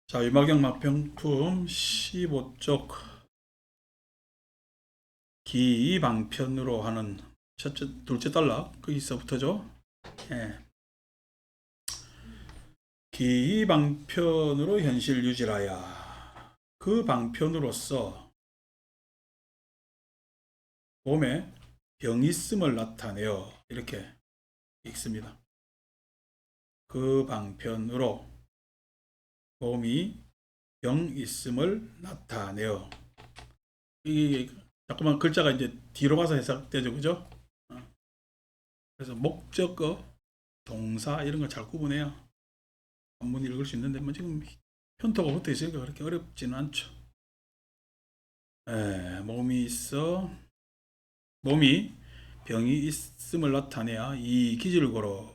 자, 유마경 막병품 15쪽 기방편으로 하는 둘째 단락 거기서부터죠. 예. 기방편으로 현실 유지하야 그 방편으로서 몸에 병이 있음을 나타내어 이렇게 읽습니다. 그 방편으로 몸이 병 있음을 나타내어, 이게 자꾸만 글자가 이제 뒤로 가서 해석되죠, 그죠? 그래서 목적어, 동사 이런 걸 잘 구분해야 한문 읽을 수 있는데, 뭐 지금 편토가 붙어 있으니까 그렇게 어렵지는 않죠. 몸이 있어, 몸이 병이 있음을 나타내야 이 기지를 걸어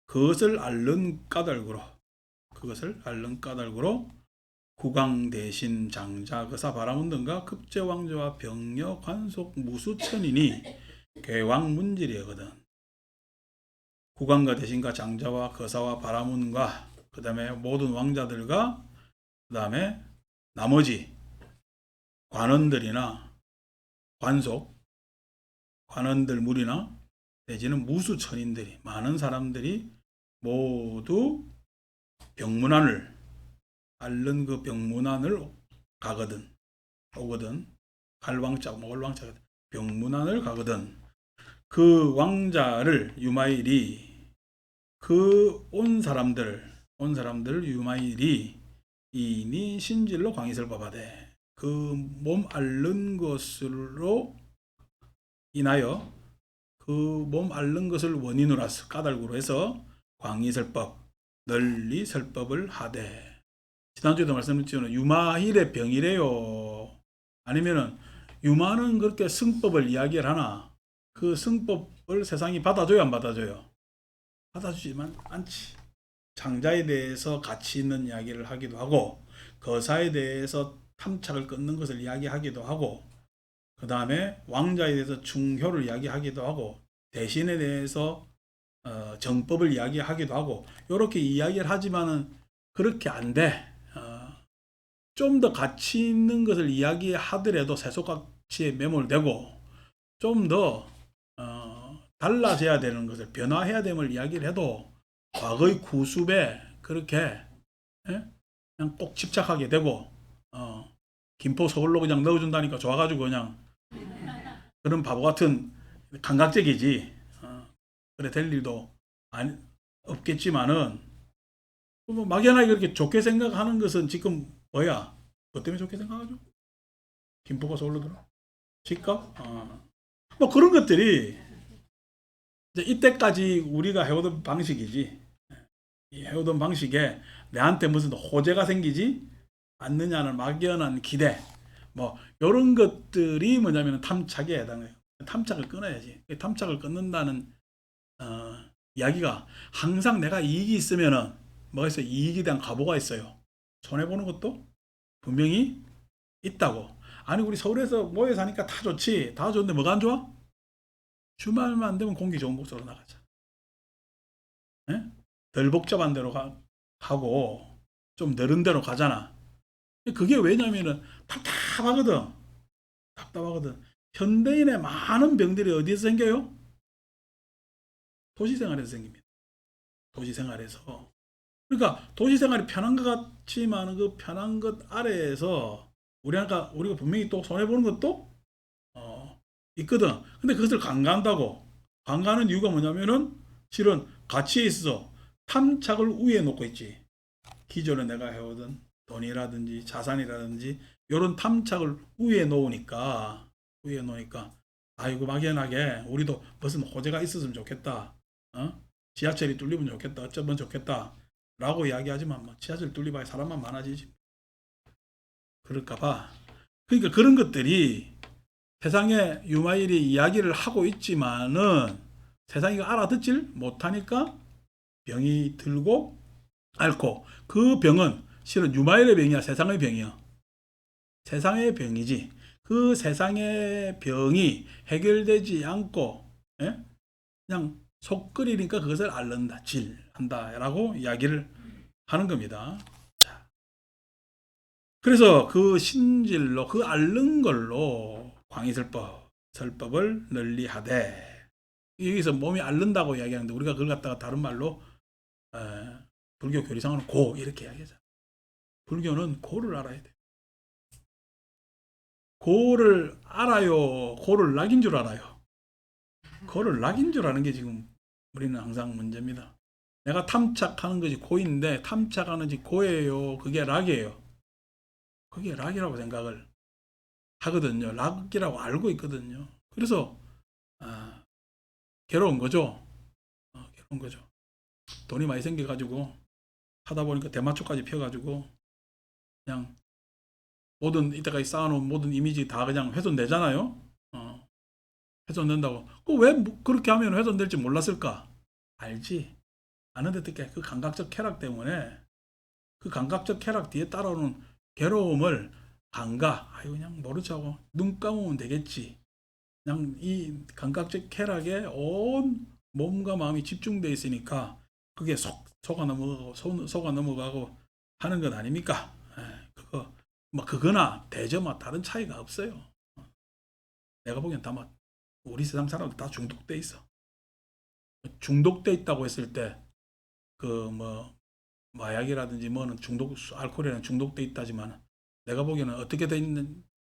그것을 앓는 까닭으로, 그것을 앓는 까닭으로 국왕 대신 장자 거사 바라문 등과 급제왕조와 병여 관속 무수천이니 괴왕문질이거든. 국왕과 대신과 장자와 거사와 바라문과 그 다음에 모든 왕자들과 그 다음에 나머지 관원들이나 관속, 관원들 무리나 내지는 무수천인들이, 많은 사람들이 모두 병문안을, 앓는 그 병문안을 가거든, 오거든. 갈왕자, 몰왕자, 병문안을 가거든. 그 왕자를 유마일이, 그 온 사람들 유마일이 이니 신질로 광의설 법하되, 그 몸 앓는 것으로 인하여, 그 몸 앓는 것을 원인으로 해서, 까닭으로 해서 광의설법, 널리 설법을 하되. 지난주에도 말씀드렸지만 유마일의 병이래요. 아니면은 유마는 그렇게 승법을 이야기를 하나, 그 승법을 세상이 받아줘요, 안 받아줘요? 받아주지만 않지. 장자에 대해서 가치 있는 이야기를 하기도 하고, 거사에 대해서 탐착을 끊는 것을 이야기하기도 하고, 그 다음에 왕자에 대해서 중효를 이야기하기도 하고, 대신에 대해서 정법을 이야기하기도 하고, 이렇게 이야기를 하지만은 그렇게 안 돼. 좀 더 가치 있는 것을 이야기하더라도 세속가치에 매몰되고, 좀 더 달라져야 되는 것을, 변화해야 됨을 이야기를 해도 과거의 구습에 그렇게, 예? 그냥 꼭 집착하게 되고, 김포 서울로 그냥 넣어준다니까 좋아가지고 그냥 그런 바보 같은 감각적이지. 그래 될 일도 없겠지만은, 뭐 막연하게 그렇게 좋게 생각하는 것은 지금 뭐야? 뭐 때문에 좋게 생각하죠? 김포가 서울로 들어? 집값? 뭐 그런 것들이 이제 이때까지 우리가 해오던 방식이지. 이 해오던 방식에 내한테 무슨 호재가 생기지 않느냐는 막연한 기대, 뭐 이런 것들이 뭐냐면 탐착에 해당해요. 탐착을 끊어야지. 탐착을 끊는다는 어, 이야기가, 항상 내가 이익이 있으면은 뭐가 있어요? 이익에 대한 가보가 있어요. 손해보는 것도 분명히 있다고. 아니 우리 서울에서 모여 사니까 다 좋지, 다 좋은데 뭐가 안 좋아? 주말만 되면 공기 좋은 곳으로 나가자. 예? 덜 복잡한 데로 가고 좀 느린 데로 가잖아. 그게 왜냐면은 답답하거든. 답답하거든. 현대인의 많은 병들이 어디서 생겨요? 도시생활에서 생깁니다. 도시생활에서. 그러니까 도시생활이 편한 것 같지만 그 편한 것 아래에서 우리가 분명히 또 손해보는 것도 있거든. 근데 그것을 간과한다고. 간과하는 이유가 뭐냐면은 실은 가치에 있어서 탐착을 우위에 놓고 있지. 기존에 내가 해오던 돈이라든지 자산이라든지 이런 탐착을 위에 놓으니까 아이고 막연하게 우리도 무슨 호재가 있었으면 좋겠다. 지하철이 뚫리면 좋겠다. 어쩌면 좋겠다. 라고 이야기하지만 뭐 지하철 뚫리봐야 사람만 많아지지. 그럴까봐. 그러니까 그런 것들이 세상에 유마일이 이야기를 하고 있지만은 세상이 알아듣질 못하니까 병이 들고 앓고, 그 병은 실은 유마일의 병이야, 세상의 병이야? 세상의 병이지. 그 세상의 병이 해결되지 않고, 예? 그냥 속 끓이니까 그것을 앓는다, 질한다 라고 이야기를 하는 겁니다. 그래서 그 신질로 그 앓는 걸로 광이설법 설법을 널리 하되, 여기서 몸이 앓는다고 이야기하는데 우리가 그걸 갖다가 다른 말로 불교 교리상으로 고 이렇게 이야기하잖아. 불교는 고를 알아야 돼. 고를 알아요, 고를 낙인 줄 알아요. 고를 낙인 줄 아는 게 지금 우리는 항상 문제입니다. 내가 탐착하는 것이 고인데 탐착하는 것이 고예요, 그게 낙이에요. 그게 낙이라고 생각을 하거든요. 낙이라고 알고 있거든요. 그래서 괴로운 거죠. 괴로운 거죠. 돈이 많이 생겨가지고 하다 보니까 대마초까지 펴가지고 그냥 모든 이때까지 쌓아놓은 모든 이미지 다 그냥 훼손되잖아요. 훼손된다고. 왜 그렇게 하면 훼손될지 몰랐을까? 알지. 아는데 어떻게 그 감각적 쾌락 때문에, 그 감각적 쾌락 뒤에 따라오는 괴로움을 그냥 모르지 하고 눈 감으면 되겠지. 그냥 이 감각적 쾌락에 온 몸과 마음이 집중되어 있으니까 그게 속아 넘어가고 하는 것 아닙니까? 그거나 대저마 다른 차이가 없어요. 내가 보기엔 우리 세상 사람들 다 중독돼 있어. 중독돼 있다고 했을 때 마약이라든지 뭐는 알코올이랑 중독돼 있다지만, 내가 보기에는 어떻게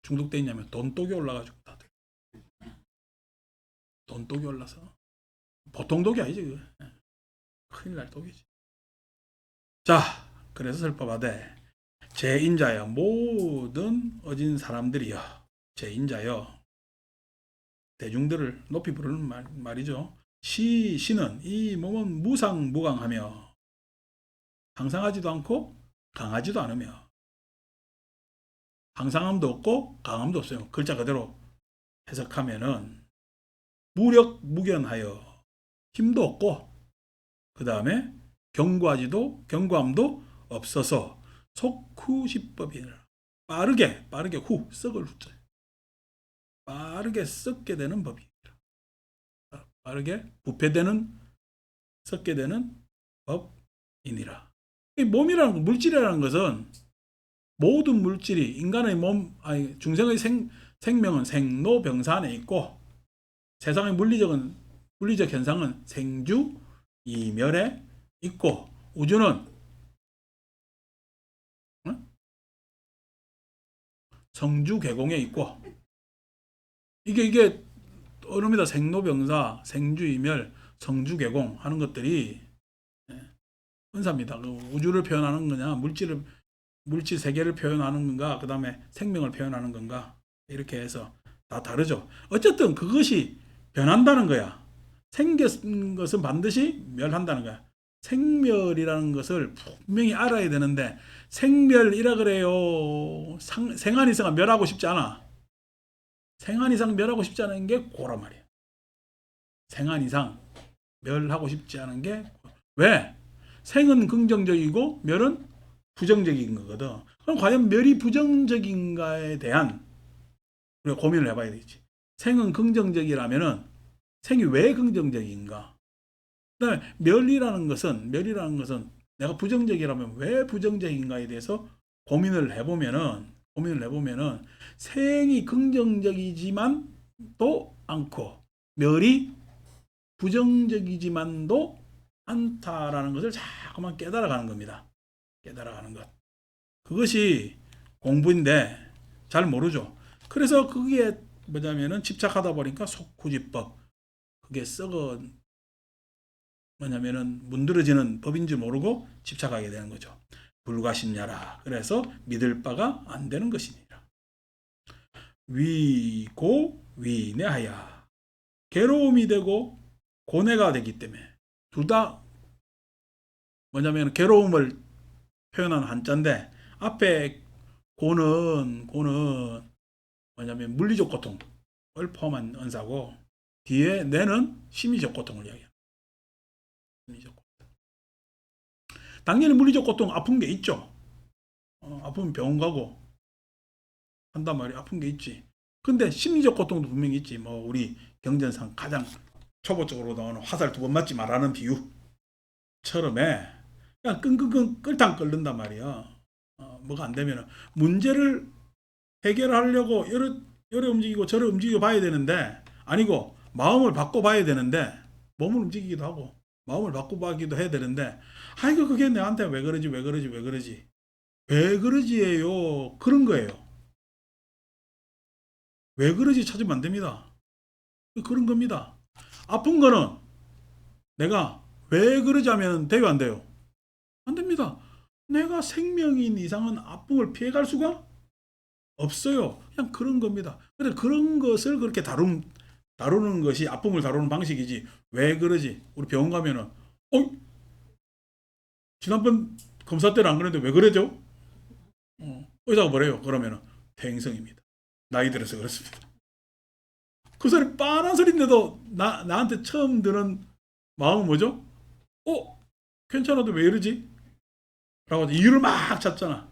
중독돼 있냐면 돈독이 올라가지고 다들 돈독이 올라서, 보통 독이 아니지 그거. 큰일 날 독이지. 자, 그래서 설법하되 제인자여 모든 어진 사람들이여, 제인자여 대중들을 높이 부르는 말이죠. 시는 이 몸은 무상무강하며 항상하지도 않고 강하지도 않으며, 항상함도 없고 강함도 없어요. 글자 그대로 해석하면은 무력무견하여 힘도 없고, 그 다음에 경고함도 없어서 속후시법이라, 빠르게 썩을 후자, 빠르게 썩게 되는 법이라, 빠르게 부패되는 썩게 되는 법이니라. 이 몸이라는 물질이라는 것은 모든 물질이 인간의 중생의 생명은 생로병사 안에 있고, 세상의 물리적 현상은 생주 이멸에 있고, 우주는 성주개공에 있고, 이게 어릅니다. 생로병사, 생주이멸, 성주개공 하는 것들이 은사입니다. 우주를 표현하는 거냐, 물질 세계를 표현하는 건가, 그 다음에 생명을 표현하는 건가, 이렇게 해서 다 다르죠. 어쨌든 그것이 변한다는 거야. 생긴 것은 반드시 멸한다는 거야. 생멸이라는 것을 분명히 알아야 되는데, 생멸이라 그래요. 생한 이상은 멸하고 싶지 않아. 생한 이상 멸하고 싶지 않은 게 고란 말이야. 생한 이상 멸하고 싶지 않은 게, 왜? 생은 긍정적이고 멸은 부정적인 거거든. 그럼 과연 멸이 부정적인가에 대한 우리가 고민을 해봐야 되겠지. 생은 긍정적이라면은 생이 왜 긍정적인가? 그다음에 멸이라는 것은 내가 부정적이라면 왜 부정적인가에 대해서 고민을 해보면은 생이 긍정적이지만도 않고 멸이 부정적이지만도 않다라는 것을 자꾸만 깨달아가는 겁니다. 깨달아가는 것. 그것이 공부인데 잘 모르죠. 그래서 그게 뭐냐면은 집착하다 보니까 속후지법. 그게 뭐냐면은 문드러지는 법인 줄 모르고 집착하게 되는 거죠. 불가심야라. 그래서 믿을 바가 안 되는 것이니라. 위고위내하야. 괴로움이 되고 고뇌가 되기 때문에, 둘 다 뭐냐면 괴로움을 표현하는 한자인데, 앞에 고는 뭐냐면 물리적 고통을 포함한 언사고, 뒤에 내는 심리적 고통을 이야기합니다. 심리적 고통. 당연히 물리적 고통 아픈 게 있죠. 아프면 병원 가고 한단 말이야. 아픈 게 있지. 근데 심리적 고통도 분명히 있지. 우리 경전상 가장 초보적으로 나오는 화살 2번 맞지 말라는 비유처럼에 그냥 끙끙끙 끓탕 끓는단 말이야. 뭐가 안 되면 문제를 해결하려고 여러 움직이고 저러 움직여 봐야 되는데, 아니고 마음을 바꿔 봐야 되는데, 몸을 움직이기도 하고 마음을 바꿔 봐기도 해야 되는데, 아이고 그게 내한테 왜 그러지 왜 그러지 왜 그러지 왜 그러지예요. 그런 거예요. 왜 그러지 찾으면 안 됩니다. 그런 겁니다. 아픈 거는 내가 왜 그러지 하면 돼요 안 돼요? 안 됩니다. 내가 생명인 이상은 아픔을 피해갈 수가 없어요. 그냥 그런 겁니다. 근데 그런 것을 그렇게 다루는 것이 아픔을 다루는 방식이지. 왜 그러지? 우리 병원 가면은, 지난번 검사 때는 안 그랬는데 왜 그러죠? 의사가 뭐래요? 그러면은, 퇴행성입니다. 나이 들어서 그렇습니다. 그 소리 뻔한 소리인데도 나한테 처음 들은 마음은 뭐죠? 괜찮아도 왜 이러지? 라고 이유를 막 찾잖아.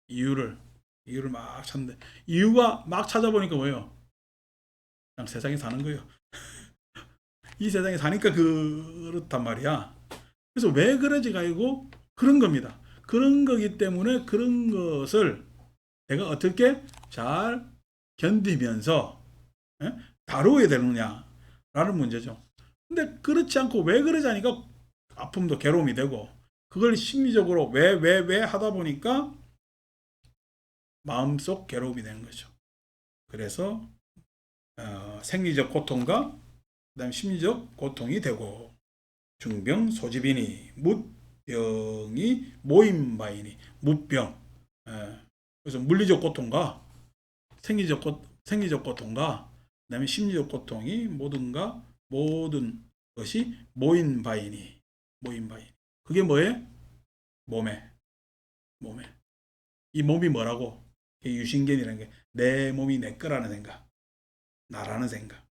이유를 막 찾는데, 이유가 막 찾아보니까 뭐예요? 그냥 세상에 사는 거예요. 이 세상에 사니까 그렇단 말이야. 그래서 왜 그러지가 아니고 그런 겁니다. 그런 거기 때문에 그런 것을 내가 어떻게 잘 견디면서 다루어야 되느냐라는 문제죠. 근데 그렇지 않고 왜 그러지 않으니까 아픔도 괴로움이 되고, 그걸 심리적으로 왜 하다 보니까 마음속 괴로움이 되는 거죠. 그래서 생리적 고통과 그다음 심리적 고통이 되고, 중병 소집이니 묻병이 모임바이니, 묻병. 그래서 물리적 고통과 생리적 고통과 그다음에 심리적 고통이 모든 것이 모인 바이니. 그게 뭐예요? 몸에. 이 몸이 뭐라고? 유신견이라는 게 내 몸이 내 거라는 생각, 나라는 생각.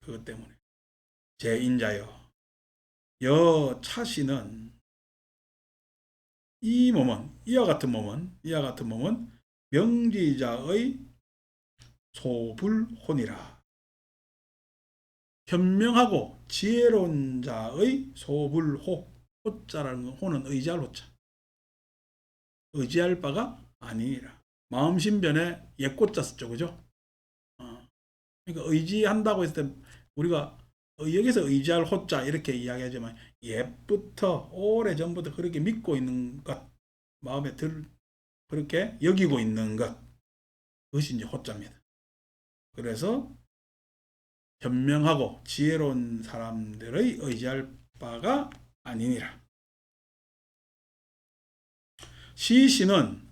그것 때문에 제 인자여 여차시는, 이와 같은 몸은 명지자의 소불혼이라. 현명하고 지혜로운 자의 소불호. 호자라는 건, 호는 의지할 호자. 의지할 바가 아니라. 마음신변에 옛고자 썼죠, 그죠? 그러니까 의지한다고 했을 때 우리가 여기서 의지할 호자 이렇게 이야기하지만, 옛부터 오래전부터 그렇게 믿고 있는 것, 마음에 그렇게 여기고 있는 것, 그것이 이제 호자입니다. 그래서 현명하고 지혜로운 사람들의 의지할 바가 아니니라. 시신은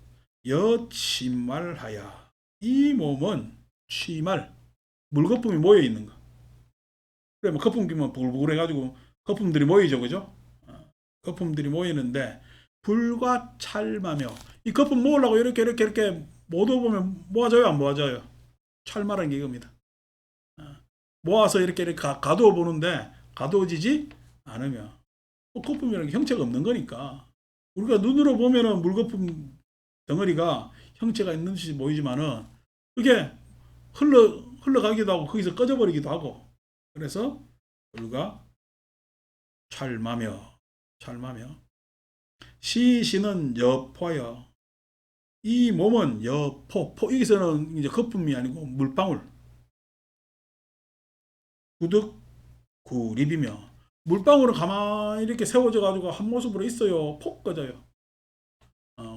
여치말하야. 이 몸은 취말, 물거품이 모여 있는 거. 그래, 뭐 거품 끼면 부글부글 해가지고 거품들이 모이죠, 그죠? 거품들이 모이는데, 불과 찰마며, 이 거품 모으려고 이렇게 모아보면 모아져요, 안 모아져요? 찰마라는 게 이겁니다. 모아서 이렇게 가두어 보는데 가두어지지 않으면, 거품이라는 게 형체가 없는 거니까. 우리가 눈으로 보면은 물거품 덩어리가 형체가 있는 듯이 보이지만은, 그게 흘러가기도 하고 거기서 꺼져버리기도 하고. 그래서 불과 찰마며 시신은 여포여. 이 몸은 여포. 여기서는 이제 거품이 아니고 물방울. 구득 구립이며, 물방울은 가만히 이렇게 세워져 가지고 한 모습으로 있어요. 폭 꺼져요.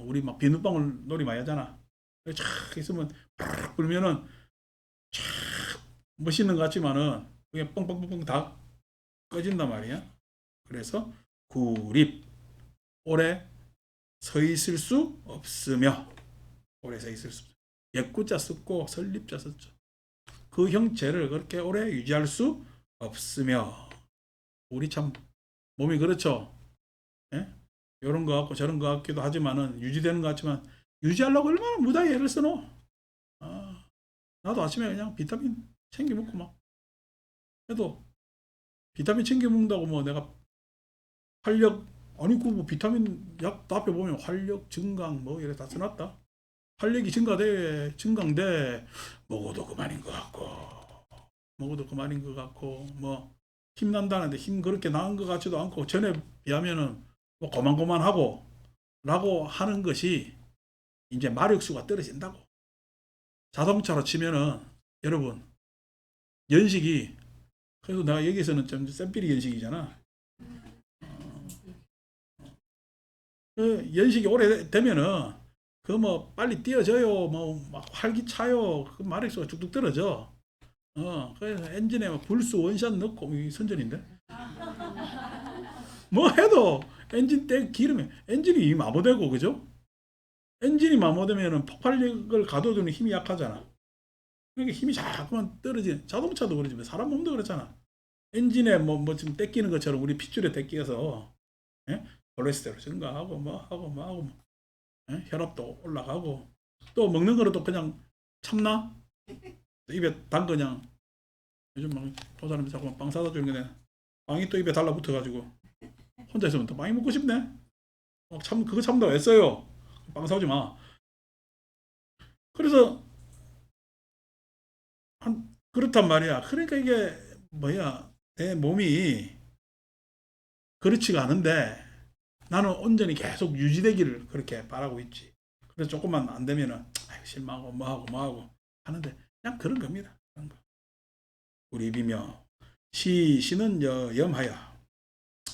우리 막 비눗방울 놀이 많이 하잖아. 촥 있으면 팍 불면은 촥 멋있는 것 같지만은 그게 뻥뻥뻥뻥 다 꺼진단 말이야. 그래서 구립, 오래 서 있을 수 없으며. 옛구자 썼고 설립자 썼죠. 그 형체를 그렇게 오래 유지할 수 없으며. 우리 참 몸이 그렇죠. 예? 이런 거 같고 저런 거 같기도 하지만은, 유지되는 것 같지만, 유지하려고 얼마나 무다히 애를 쓰노. 나도 아침에 그냥 비타민 챙겨 먹고 막 해도, 비타민 챙겨 먹는다고 뭐 내가 활력, 아니 뭐 비타민 약 앞에 보면 활력 증강 뭐 이래 다 써놨다. 활력이 증강돼. 먹어도 그만인 것 같고 뭐 힘난다는데 힘 그렇게 나은 것 같지도 않고, 전에 비하면은 뭐 고만고만하고 라고 하는 것이 이제 마력수가 떨어진다고. 자동차로 치면은 여러분 연식이, 그래서 내가 여기서는 좀 쌤삐리 연식이잖아. 그 연식이 오래되면은 그 뭐 빨리 뛰어져요, 뭐 막 활기차요, 그 마력수가 쭉쭉 떨어져. 그래서 엔진에 뭐 불수 원샷 넣고, 이 선전인데 뭐 해도 엔진 때 기름에 엔진이 마모되고, 그죠? 엔진이 마모되면은 폭발력을 가둬두는 힘이 약하잖아. 그러니까 힘이 자꾸만 떨어지는, 자동차도 그러지만 사람 몸도 그렇잖아. 엔진에 뭐 지금 떼끼는 것처럼 우리 핏줄에 떼끼어서, 예? 콜레스테롤 증가하고 뭐 하고 예? 혈압도 올라가고, 또 먹는 거는 또 그냥 참나? 입에 단 그냥, 요즘 막그 사람이 자꾸 빵 사다 주는 게, 빵이 또 입에 달라붙어가지고 혼자 있으면 또 빵이 먹고 싶네. 그거 참다고 애써요. 빵 사오지 마. 그래서 그렇단 말이야. 그러니까 이게 뭐야, 내 몸이 그렇지가 않은데 나는 온전히 계속 유지되기를 그렇게 바라고 있지. 그래서 조금만 안 되면은 실망하고 뭐하고 하는데, 그냥 그런 겁니다. 그런 거. 우리 비며 시는 염하여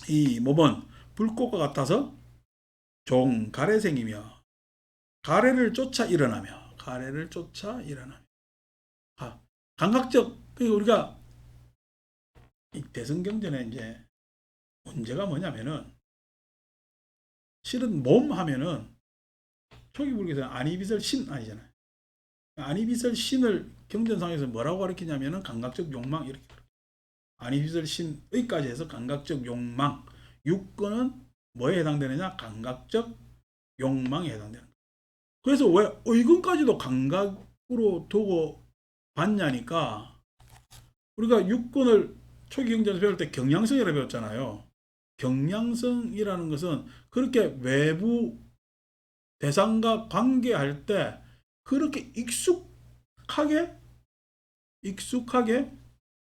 이 몸은 불꽃과 같아서 종가래생이며 가래를 쫓아 일어나며 감각적, 우리가 이 대성경전에 이제 문제가 뭐냐면은, 실은 몸 하면은 초기불교에서는 아니비설 신 아니잖아요. 아니비설 신을 경전상에서 뭐라고 가르치냐면은 감각적 욕망, 이렇게. 아니비설 신의까지 해서 감각적 욕망. 육권은 뭐에 해당되느냐? 감각적 욕망에 해당되는 거예요. 그래서 왜 의근까지도 감각으로 두고 봤냐니까, 우리가 육권을 초기 경전에서 배울 때 경향성이라고 배웠잖아요. 경향성이라는 것은 그렇게 외부 대상과 관계할 때 그렇게 익숙하게,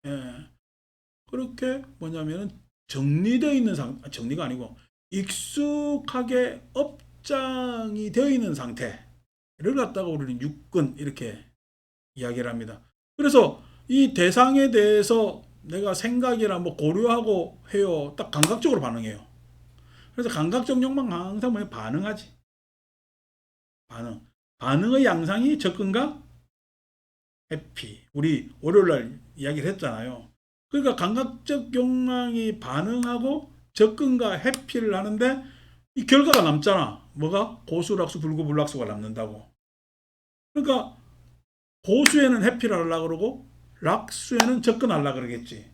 예, 그렇게 뭐냐면은 정리되어 있는 정리가 아니고 익숙하게 업장이 되어 있는 상태를 갖다가 우리는 육근 이렇게 이야기를 합니다. 그래서 이 대상에 대해서 내가 생각이나 뭐 고려하고 해요. 딱 감각적으로 반응해요. 그래서 감각적 욕망 항상 뭐 반응하지. 반응의 양상이 접근과 회피. 우리 월요일날 이야기를 했잖아요. 그러니까 감각적 욕망이 반응하고 접근과 회피를 하는데 이 결과가 남잖아. 뭐가? 고수락수 불구불락수가 남는다고. 그러니까 고수에는 회피를 하려고 그러고 락수에는 접근하려고 그러겠지.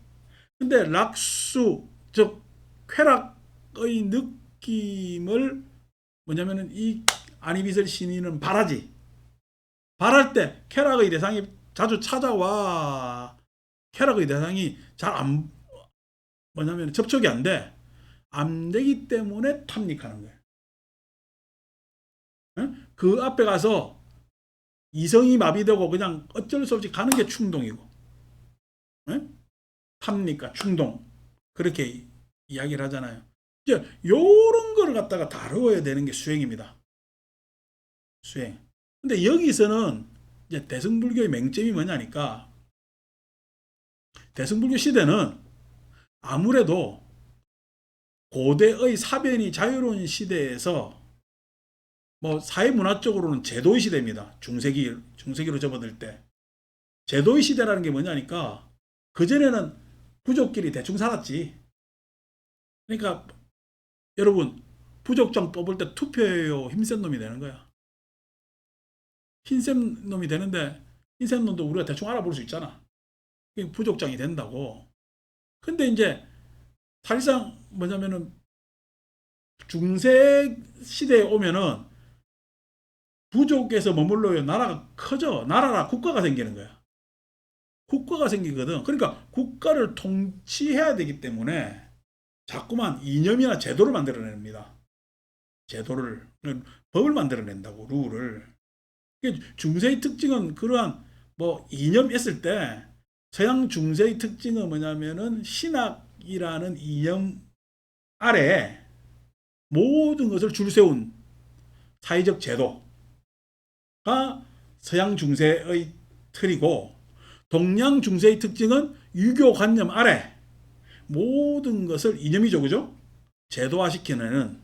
근데 락수, 즉 쾌락의 느낌을 뭐냐면은 이 아니비설 신인은 바라지. 바랄 때 쾌락의 대상이 자주 찾아와. 쾌락의 대상이 잘 안, 뭐냐면 접촉이 안 돼. 안 되기 때문에 탐닉하는 거예요. 그 앞에 가서 이성이 마비되고 그냥 어쩔 수 없이 가는 게 충동이고, 탐닉과 충동, 그렇게 이야기를 하잖아요. 이제 요런 거를 갖다가 다루어야 되는 게 수행입니다. 수행. 근데 여기서는 이제 대승불교의 맹점이 뭐냐니까, 대승불교 시대는 아무래도 고대의 사변이 자유로운 시대에서 뭐 사회문화적으로는 제도의 시대입니다. 중세기로 접어들 때. 제도의 시대라는 게 뭐냐니까, 그전에는 부족끼리 대충 살았지. 그러니까 여러분, 부족장 뽑을 때 투표해요, 힘센 놈이 되는 거야. 흰센 놈이 되는데, 흰센 놈도 우리가 대충 알아볼 수 있잖아. 부족장이 된다고. 근데 이제 사실상 뭐냐면은 중세 시대에 오면은 부족에서 머물러요. 나라가 커져. 나라라 국가가 생기는 거야. 국가가 생기거든. 그러니까 국가를 통치해야 되기 때문에 자꾸만 이념이나 제도를 만들어냅니다. 제도를, 법을 만들어낸다고, 룰을. 중세의 특징은 그러한 뭐 이념이 있을 때, 서양 중세의 특징은 뭐냐면은 신학이라는 이념 아래 모든 것을 줄 세운 사회적 제도, 서양 중세의 틀이고, 동양 중세의 특징은 유교 관념 아래 모든 것을 이념이죠, 그죠? 제도화시키는.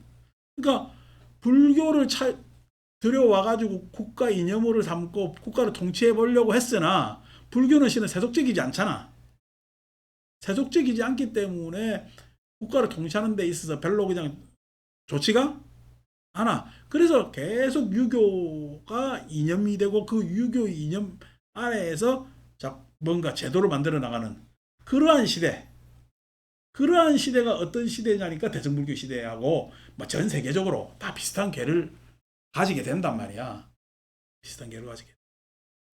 그러니까 불교를 들여와가지고 국가 이념으로 삼고 국가를 통치해 보려고 했으나 불교는 실은 세속적이지 않잖아. 세속적이지 않기 때문에 국가를 통치하는 데 있어서 별로 그냥 좋지가 않아. 그래서 계속 유교가 이념이 되고 그 유교 이념 아래에서 뭔가 제도를 만들어 나가는 그러한 시대. 그러한 시대가 어떤 시대냐니까 대승불교 시대하고 전 세계적으로 다 비슷한 궤를 가지게 된단 말이야. 비슷한 궤를 가지게.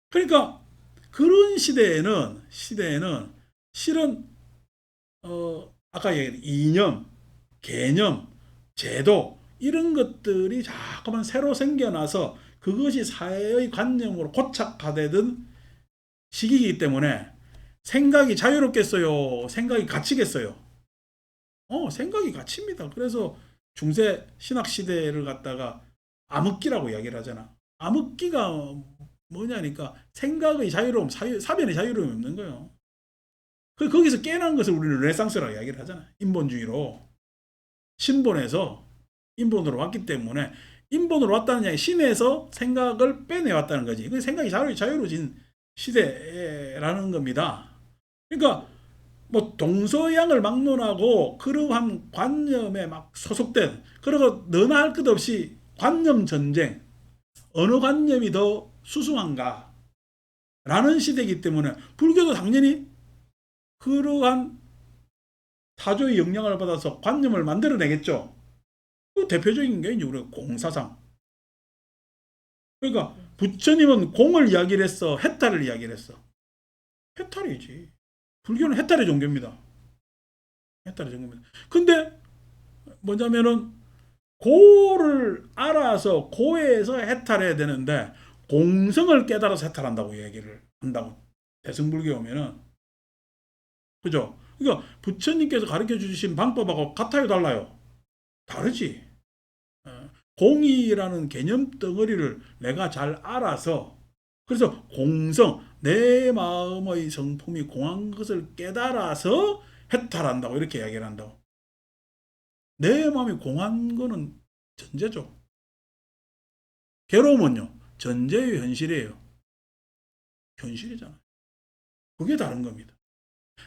그러니까 그런 시대에는 실은 아까 얘기한 이념, 개념, 제도 이런 것들이 자꾸만 새로 생겨나서 그것이 사회의 관념으로 고착화되던 시기이기 때문에 생각이 자유롭겠어요? 생각이 갇히겠어요? 생각이 갇힙니다. 그래서 중세 신학 시대를 갖다가 암흑기라고 이야기를 하잖아. 암흑기가 뭐냐니까 생각의 자유로움, 사변의 자유로움이 없는 거예요. 거기서 깨어난 것을 우리는 르네상스라고 이야기를 하잖아. 인본주의로. 신본에서 인본으로 왔기 때문에 인본으로 왔다는 이야기, 신에서 생각을 빼내왔다는 거지. 그 생각이 자유로워진 시대라는 겁니다. 그러니까 뭐 동서양을 막론하고 그러한 관념에 막 소속된, 그리고 너나 할 것 없이 관념 전쟁, 어느 관념이 더 수승한가 라는 시대이기 때문에 불교도 당연히 그러한 타조의 영향을 받아서 관념을 만들어내겠죠. 그 대표적인 게 이제 우리가 공사상. 그러니까 부처님은 공을 이야기를 했어, 해탈을 이야기를 했어. 해탈이지. 불교는 해탈의 종교입니다. 해탈의 종교입니다. 근데 뭐냐면은 고를 알아서 고에서 해탈해야 되는데 공성을 깨달아서 해탈한다고 얘기를 한다고. 대승불교에 오면은. 그죠? 그러니까 부처님께서 가르쳐 주신 방법하고 같아요, 달라요? 다르지. 공이라는 개념 덩어리를 내가 잘 알아서, 그래서 공성, 내 마음의 성품이 공한 것을 깨달아서 해탈한다고 이렇게 이야기를 한다고. 내 마음이 공한 거는 전제죠. 괴로움은요, 전제의 현실이에요. 현실이잖아요. 그게 다른 겁니다.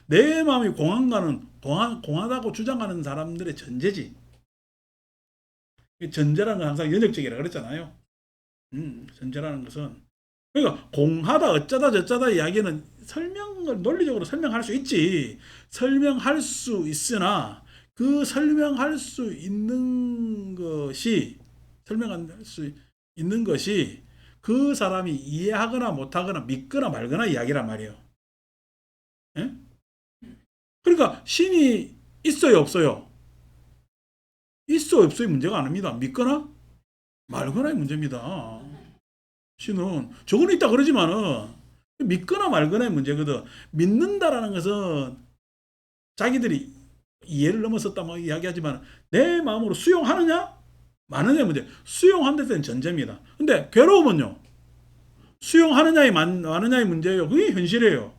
내 마음이 공한가는 공하다고 주장하는 사람들의 전제지. 전제라는 건 항상 연역적이라 그랬잖아요. 전제라는 것은. 그러니까 공하다 어쩌다 저쩌다 이야기는 논리적으로 설명할 수 있지. 설명할 수 있으나 그 설명할 수 있는 것이 그 사람이 이해하거나 못하거나 믿거나 말거나 이야기란 말이에요. 예? 그러니까 신이 있어요, 없어요? 있어, 없어요 문제가 아닙니다. 믿거나 말거나의 문제입니다. 신은 저거는 있다 그러지만은 믿거나 말거나의 문제거든. 믿는다라는 것은 자기들이 이해를 넘어섰다 뭐 이야기하지만 내 마음으로 수용하느냐 마느냐의 문제. 수용한다는 데는 전제입니다. 근데 괴로움은요, 수용하느냐의 마느냐의 문제예요. 그게 현실이에요.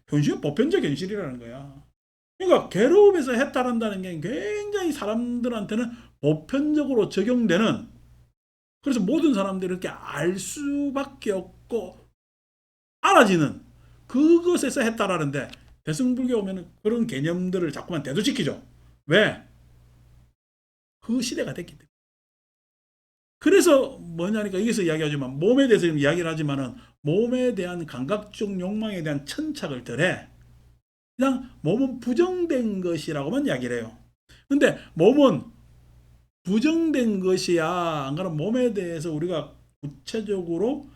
현실은 보편적 현실이라는 거야. 그러니까 괴로움에서 해탈한다는 게 굉장히 사람들한테는 보편적으로 적용되는, 그래서 모든 사람들이 이렇게 알 수밖에 없고 알아지는 그것에서 해탈하는데, 대승불교 오면 그런 개념들을 자꾸만 대두시키죠. 왜? 그 시대가 됐기 때문에. 그래서 뭐냐니까 여기서 이야기하지만 몸에 대해서 이야기를 하지만은 몸에 대한 감각적 욕망에 대한 천착을 덜해. 그냥 몸은 부정된 것이라고만 이야기를 해요. 근데 몸은 부정된 것이야. 안 그러면 몸에 대해서 우리가 구체적으로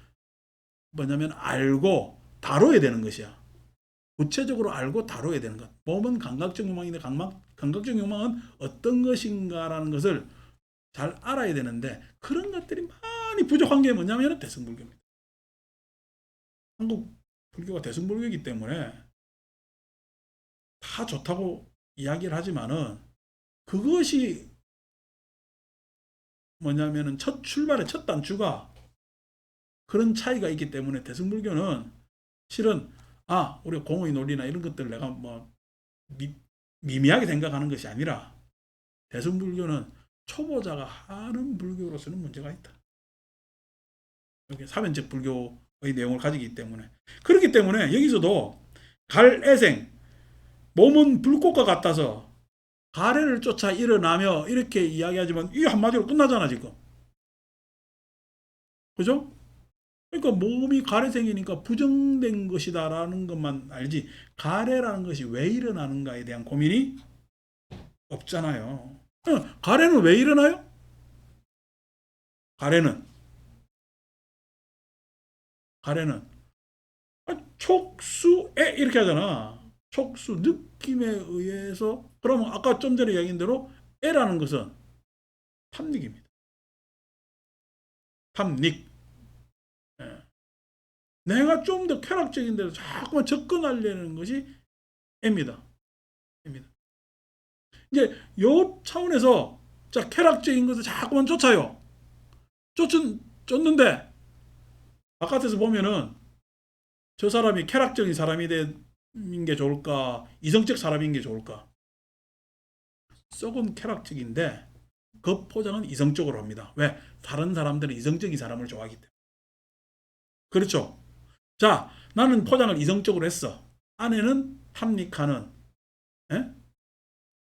뭐냐면 알고 다뤄야 되는 것이야. 구체적으로 알고 다뤄야 되는 것. 몸은 감각적 욕망인데 감각적 욕망은 어떤 것인가라는 것을 잘 알아야 되는데 그런 것들이 많이 부족한 게 뭐냐면 대승불교입니다. 한국 불교가 대승불교이기 때문에 다 좋다고 이야기를 하지만은 그것이 뭐냐면은 첫 출발의 첫 단추가 그런 차이가 있기 때문에 대승불교는 실은 우리 공의 논리나 이런 것들 내가 뭐 미미하게 생각하는 것이 아니라 대승불교는 초보자가 하는 불교로서는 문제가 있다. 이렇게 사변적 불교의 내용을 가지기 때문에. 그렇기 때문에 여기서도 갈애생, 몸은 불꽃과 같아서 가래를 쫓아 일어나며 이렇게 이야기하지만 이 한마디로 끝나잖아 지금. 그죠? 그러니까 몸이 가래생이니까 부정된 것이다라는 것만 알지 가래라는 것이 왜 일어나는가에 대한 고민이 없잖아요. 가래는 왜 일어나요? 가래는 촉수에 이렇게 하잖아. 촉수 느낌에 의해서 그러면 아까 좀 전에 이야기한 대로 애라는 것은 탐닉입니다. 탐닉. 예. 내가 좀 더 쾌락적인 데로 자꾸만 접근하려는 것이 애입니다. 이제 요 차원에서 자 쾌락적인 것을 자꾸만 쫓아요. 쫓는데 바깥에서 보면은 저 사람이 쾌락적인 사람이 된 게 좋을까 이성적 사람인 게 좋을까? 썩은 쾌락적인데 그 포장은 이성적으로 합니다. 왜? 다른 사람들은 이성적인 사람을 좋아하기 때문에. 그렇죠? 자, 나는 포장을 이성적으로 했어. 안에는 탐닉하는 에?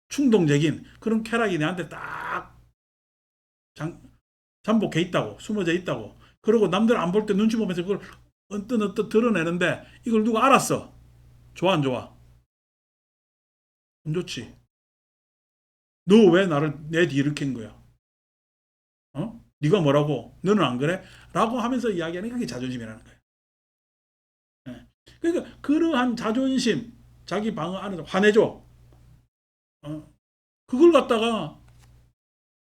충동적인 그런 쾌락이 내한테 딱 잠복해 있다고 숨어져 있다고. 그리고 남들 안 볼 때 눈치 보면서 그걸 언뜻 드러내는데 이걸 누가 알았어. 좋아 안 좋아? 안 좋지. 너 왜 나를 내 뒤를 캔 거야? 네가 뭐라고? 너는 안 그래? 라고 하면서 이야기하는 게 그게 자존심이라는 거예요. 예. 그러니까 그러한 자존심, 자기 방어 안에서 화내죠. 그걸 갖다가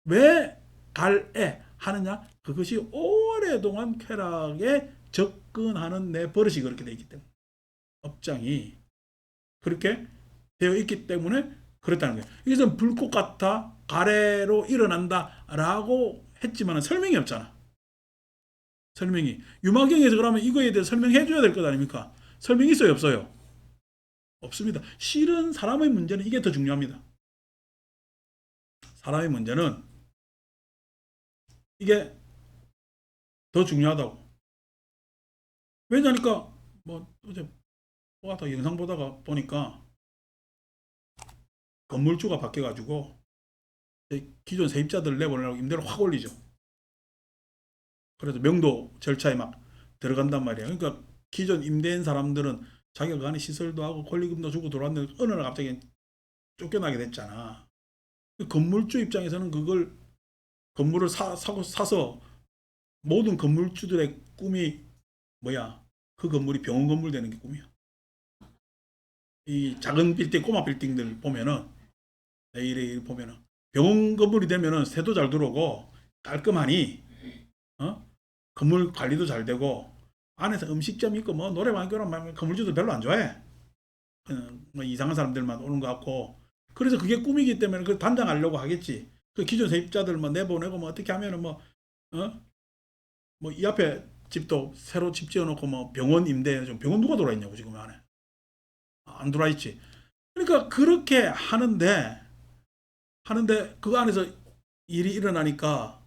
왜 갈애 하느냐? 그것이 오랫동안 쾌락에 접근하는 내 버릇이 그렇게 되어 있기 때문에 업장이 그렇게 되어 있기 때문에 그렇다는 거예요. 이것은 불꽃 같아 가래로 일어난다 라고 했지만 설명이 없잖아. 설명이. 유마경에서 그러면 이거에 대해 설명해 줘야 될 것 아닙니까? 설명이 있어요 없어요? 없습니다. 실은 사람의 문제는 이게 더 중요합니다. 사람의 문제는 이게 더 중요하다고. 왜냐니까 뭐 어제 더 영상 보다가 보니까 건물주가 바뀌어가지고 기존 세입자들 내보내라고 임대를 확 올리죠. 그래서 명도 절차에 막 들어간단 말이에요. 그러니까 기존 임대인 사람들은 자기가 그 안에 시설도 하고 권리금도 주고 들어왔는데 어느 날 갑자기 쫓겨나게 됐잖아. 건물주 입장에서는 그걸 건물을 사서 모든 건물주들의 꿈이 뭐야? 그 건물이 병원 건물 되는 게 꿈이야. 이 작은 빌딩, 꼬마 빌딩들 보면은 내일에 보면은 병원 건물이 되면은 새도 잘 들어오고 깔끔하니 건물 관리도 잘 되고 안에서 음식점 있고 뭐 노래방 있고 건물주들 별로 안 좋아해. 뭐 이상한 사람들만 오는 것 같고 그래서 그게 꿈이기 때문에 그 단장하려고 하겠지. 그 기존 세입자들 뭐 내보내고 뭐 어떻게 하면은 뭐 이 앞에 집도 새로 집 지어놓고 뭐 병원 임대 좀 병원 누가 들어와 있냐고 지금 안에 안 들어와 있지. 그러니까 그렇게 하는데 그 안에서 일이 일어나니까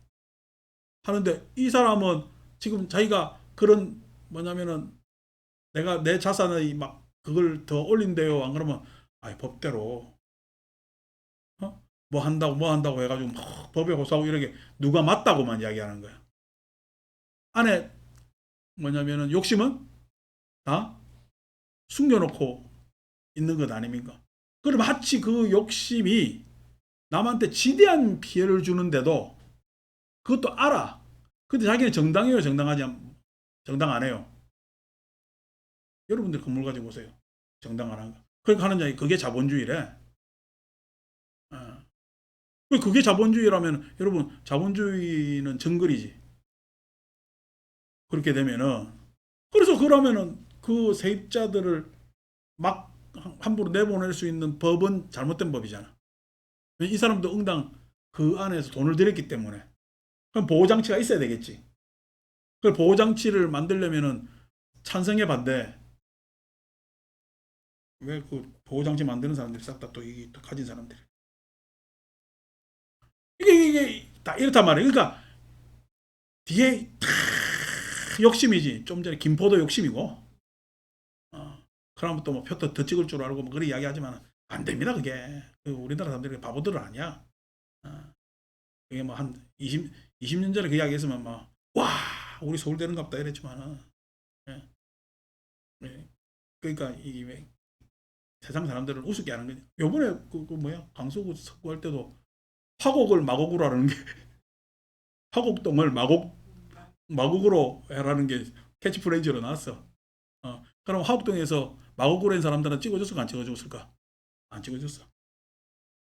하는데 이 사람은 지금 자기가 그런 뭐냐면은 내가 내 자산의 막 그걸 더 올린대요. 안 그러면 법대로 뭐 한다고 해가지고 막 법에 호소하고 이렇게 누가 맞다고만 이야기하는 거야. 안에 뭐냐면은 욕심은 다 숨겨놓고 있는 것 아닙니까? 그럼 마치 그 욕심이 남한테 지대한 피해를 주는데도 그것도 알아. 근데 자기는 정당해요, 정당 안 해요. 여러분들 건물 가지고 오세요. 정당 안 한가? 그러니까 하느냐, 그게 자본주의래. 어. 그게 자본주의라면 여러분 자본주의는 정글이지. 그렇게 되면은 그래서 그러면은 그 세입자들을 막 함부로 내보낼 수 있는 법은 잘못된 법이잖아. 이 사람도 응당 그 안에서 돈을 들였기 때문에 그럼 보호장치가 있어야 되겠지. 그 보호장치를 만들려면은 찬성에 반대. 왜 그 보호장치 만드는 사람들이 싹 다 또 이게 또 가진 사람들이. 이게 다 이렇단 말이에요. 그러니까 뒤에 다 욕심이지. 좀 전에 김포도 욕심이고. 그러면 또 뭐 표도 더 찍을 줄 알고 뭐 그런 이야기 하지만 안 됩니다, 그게. 우리나라 사람들이 바보들은 아니야. 어, 그게 뭐 한 20년 전에 그 이야기 했으면 막, 와, 우리 서울 되는갑다 이랬지만은, 예, 예. 그러니까 이 세상 사람들을 우습게 하는 거지. 요번에 그 뭐야, 강서구 선거할 때도 화곡을 마곡으로 하는 게, 화곡동을 마곡으로 해라는 게 캐치프레이즈로 나왔어. 그럼 화곡동에서 마곡으로 한 사람들은 찍어줬을까, 안 찍어줬을까? 안 찍어줬어.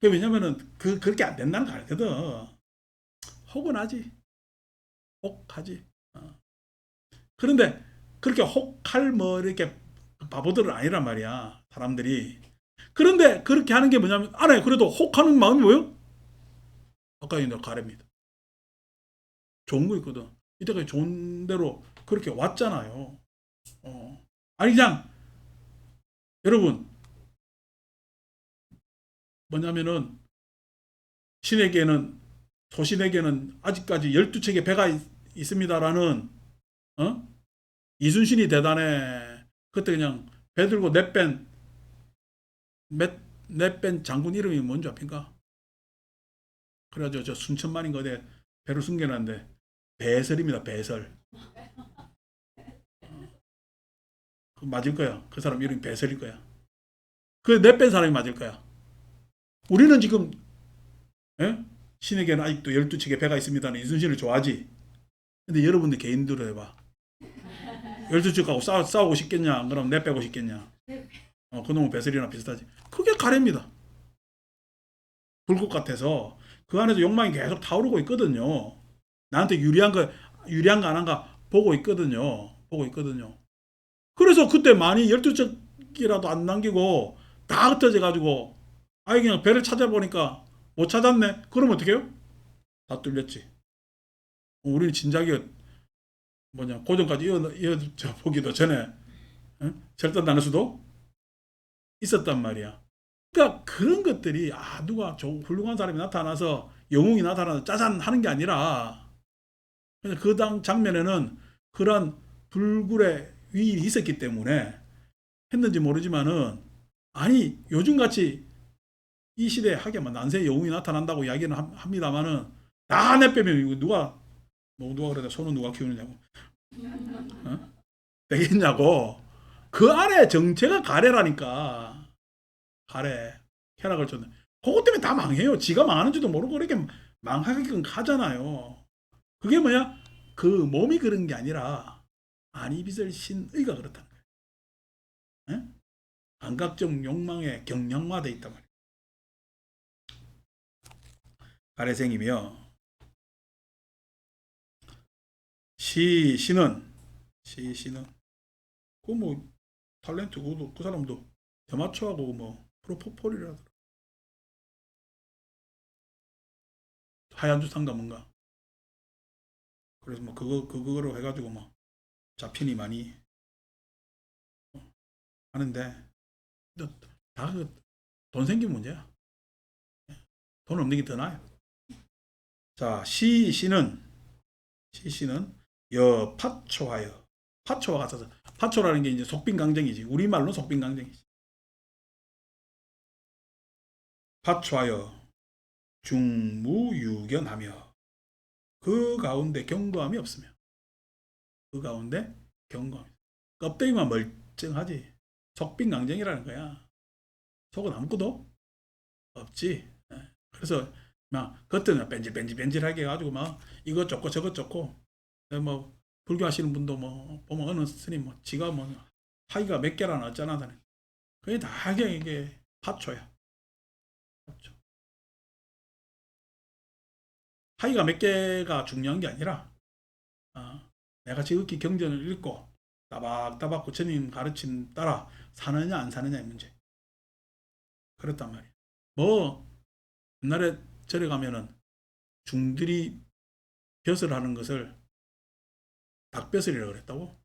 왜냐면은 그렇게 안 된다는 거 알거든. 혹은 하지. 혹하지. 그런데 그렇게 혹할 뭐 이렇게 바보들은 아니란 말이야. 사람들이. 그런데 그렇게 하는 게 뭐냐면 안에 그래도 혹하는 마음이 뭐예요? 아까 얘기한 가래입니다. 좋은 거 있거든. 이때까지 좋은 대로 그렇게 왔잖아요. 아니 그냥 여러분 뭐냐면은 신에게는 소신에게는 아직까지 12척의 배가 있습니다라는 어? 이순신이 대단해. 그때 그냥 배 들고 내뺀 장군 이름이 뭔지 아십니까? 그래가지고 저 순천만인가 어디 배를 숨겨놨는데 배설입니다. 배설. 그 맞을 거야. 그 사람 이름이 배설일 거야. 그 내뺀 사람이 맞을 거야. 우리는 지금 예? 신에게는 아직도 12척의 배가 있습니다는 이순신을 좋아하지. 근데 여러분들 개인들로 해봐. 12척하고 싸우고 싶겠냐? 그럼 내빼고 싶겠냐? 그놈은 배설이나 비슷하지. 그게 가래입니다. 불꽃 같아서 그 안에서 욕망이 계속 타오르고 있거든요. 나한테 유리한 거 안 한가 보고 있거든요. 보고 있거든요. 그래서 그때 많이 12척이라도 안 남기고 다 흩어져 가지고 아예 그냥 배를 찾아보니까 못 찾았네. 그러면 어떻게 해요? 다 뚫렸지. 우리는 진작에 뭐냐 고전까지 이어져 보기도 전에 절단 나눌 수도 있었단 말이야. 그러니까 그런 것들이 누가 훌륭한 사람이 나타나서 영웅이 나타나서 짜잔 하는 게 아니라 그 당 장면에는 그런 불굴의 위인이 있었기 때문에 했는지 모르지만은 아니 요즘같이 이 시대에 하게만 난세 영웅이 나타난다고 이야기는 합니다만은 다 내빼면 이거 누가 그러다 손은 누가 키우느냐고 어? 되겠냐고 그 안에 정체가 가래라니까 가래 쾌락을 줬네 그것 때문에 다 망해요 지가 망하는 줄도 모르고 이렇게 망하게끔 하잖아요 그게 뭐야 그 몸이 그런 게 아니라 안이빚을 신의가 그렇다는 거예요 에? 감각적 욕망에 경량화돼 있단 말이에요 가래생이며 시신은 시신은 그 뭐 탤런트 그 사람도 대마초하고 뭐 프로포폴이라 하얀 주탄가 뭔가 그래서 뭐 그거로 해가지고 뭐 잡힌이 많이 하는데 다돈 생긴 문제야 돈 없는 게 더 나아요 자 시신은 여파초하여 파초와 같아서 파초라는 게 이제 속빈강정이지 우리말로 속빈강정이지 파초하여 중무유견하며 그 가운데 경고함이 없으며 그 가운데 경고함이 껍데기만 멀쩡하지 속빈강정이라는 거야 속은 아무것도 없지 그래서 막 겉은 뺀질뺀질하게 해가지고 막 이것 좋고 저것 좋고 뭐 불교하시는 분도 뭐 보면 어느 스님 뭐 지가 뭐 하기가 몇 개라나 어쩌나 하네 그게 다 이게 파초야 파초. 하기가 몇 개가 중요한 게 아니라 내가 지극히 경전을 읽고 따박따박 부처님 가르침 따라 사느냐 안 사느냐의 문제 그렇단 말이야 뭐 옛날에 절에 가면은 중들이 벼슬 하는 것을 닭벼슬이라고 그랬다고?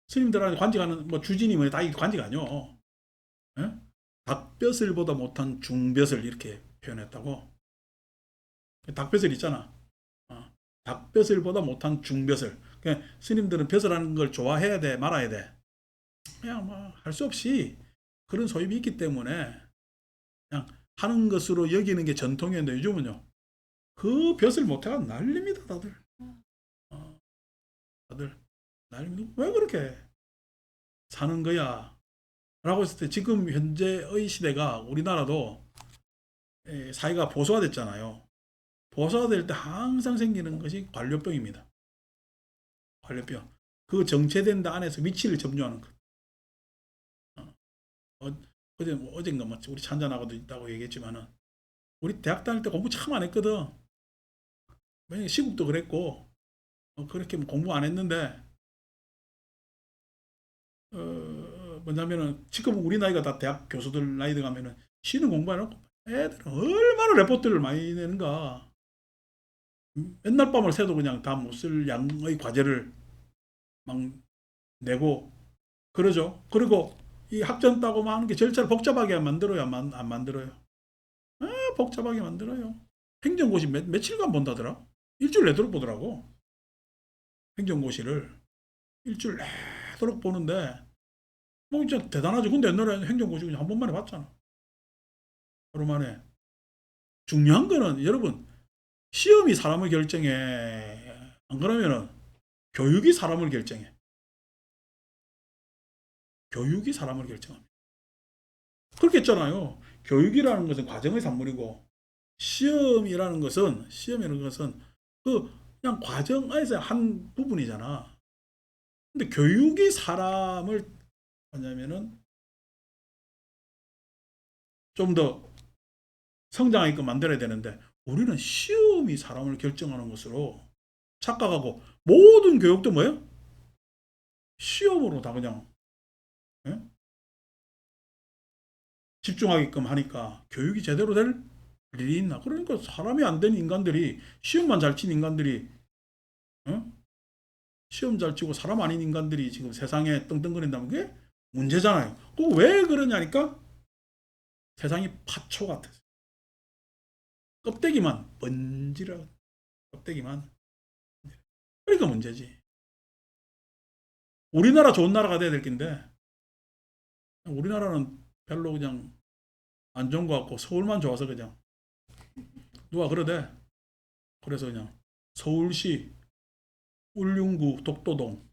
스님들한테 관직하는 뭐 주진이 뭐 다 관직 아니요. 예? 닭벼슬보다 못한 중벼슬 이렇게 표현했다고. 닭벼슬 있잖아. 어. 닭벼슬보다 못한 중벼슬. 그러니까 스님들은 벼슬하는 걸 좋아해야 돼, 말아야 돼. 그냥 뭐 할 수 없이 그런 소입이 있기 때문에 그냥 하는 것으로 여기는 게 전통이었는데 요즘은요. 그 벼슬 못해가 난립니다, 다들. 어, 다들 난립니다. 왜 그렇게 사는 거야? 라고 했을 때 지금 현재의 시대가 우리나라도 사회가 보수화됐잖아요. 보수화될 때 항상 생기는 것이 관료병입니다. 관료병. 그 정체된 데 안에서 위치를 점유하는 것. 어, 어젠가 뭐 우리 찬자나고도 있다고 얘기했지만은 우리 대학 다닐 때 공부 참 안 했거든. 왜냐면 시국도 그랬고 그렇게 뭐 공부 안 했는데 뭐냐면은 지금 우리 나이가 다 대학 교수들 나이 들어가면은 시는 공부 안 하고 애들은 얼마나 레포트를 많이 내는가. 맨날 밤을 새도 그냥 다 못 쓸 양의 과제를 막 내고 그러죠. 그리고 이 학점 따고 막 하는 게 절차를 복잡하게 만들어요, 안 만들어요? 복잡하게 만들어요. 행정고시 며칠간 본다더라. 일주일 내도록 보더라고. 행정고시를 일주일 내도록 보는데 뭐 진짜 대단하죠. 근데 옛날에 행정고시 그냥 한 번만에 봤잖아. 하루 만에. 중요한 거는 여러분 시험이 사람을 결정해. 안 그러면은 교육이 사람을 결정해. 교육이 사람을 결정합니다. 그렇게 했잖아요. 교육이라는 것은 과정의 산물이고 시험이라는 것은 그 그냥 과정에서 한 부분이잖아. 근데 교육이 사람을 뭐냐면은 좀 더 성장하게끔 만들어야 되는데 우리는 시험이 사람을 결정하는 것으로 착각하고 모든 교육도 뭐예요? 시험으로 다 그냥 예? 집중하게끔 하니까 교육이 제대로 될 일이 있나? 그러니까 사람이 안 된 인간들이 시험만 잘 친 인간들이 어? 시험 잘 치고 사람 아닌 인간들이 지금 세상에 떵떵거린다는 게 문제잖아요. 그 왜 그러냐니까 세상이 파초 같아서 껍데기만 번지르 껍데기만 그러니까 문제지. 우리나라 좋은 나라가 돼야 될 텐데 우리나라는 별로 그냥 안 좋은 것 같고 서울만 좋아서 그냥 누가 그러대. 그래서 그냥 서울시 울릉구 독도동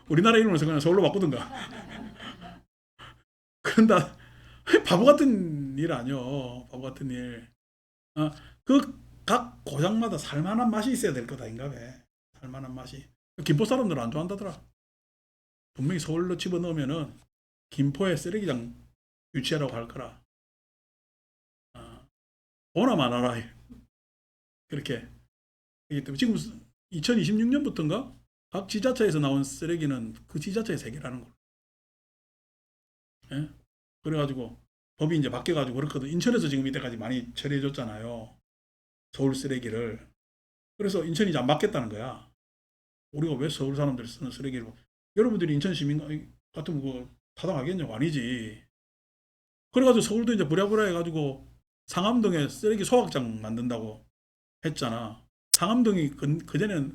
우리나라 이름을 서 그냥 서울로 바꾸든가. 그런다 바보 같은 일 아니요. 바보 같은 일. 어, 그각 고장마다 살만한 맛이 있어야 될 거다 인가 봐. 살만한 맛이. 김포 사람들은 안 좋아한다더라. 분명히 서울로 집어넣으면은 김포에 쓰레기장 유치하라고 할 거라. 어, 보나 마나라. 그렇게. 그렇기 때문에 지금 2026년부터인가? 각 지자체에서 나온 쓰레기는 그 지자체에서 해결하는 거. 예? 그래가지고 법이 이제 바뀌어가지고 그렇거든. 인천에서 지금 이때까지 많이 처리해줬잖아요. 서울 쓰레기를. 그래서 인천이 이제 안 받겠다는 거야. 우리가 왜 서울 사람들이 쓰는 쓰레기를. 여러분들이 인천 시민 같으면 그거 타당하겠냐고. 아니지. 그래가지고 서울도 이제 부랴부랴 해가지고 상암동에 쓰레기 소각장 만든다고 했잖아. 상암동이 그전에는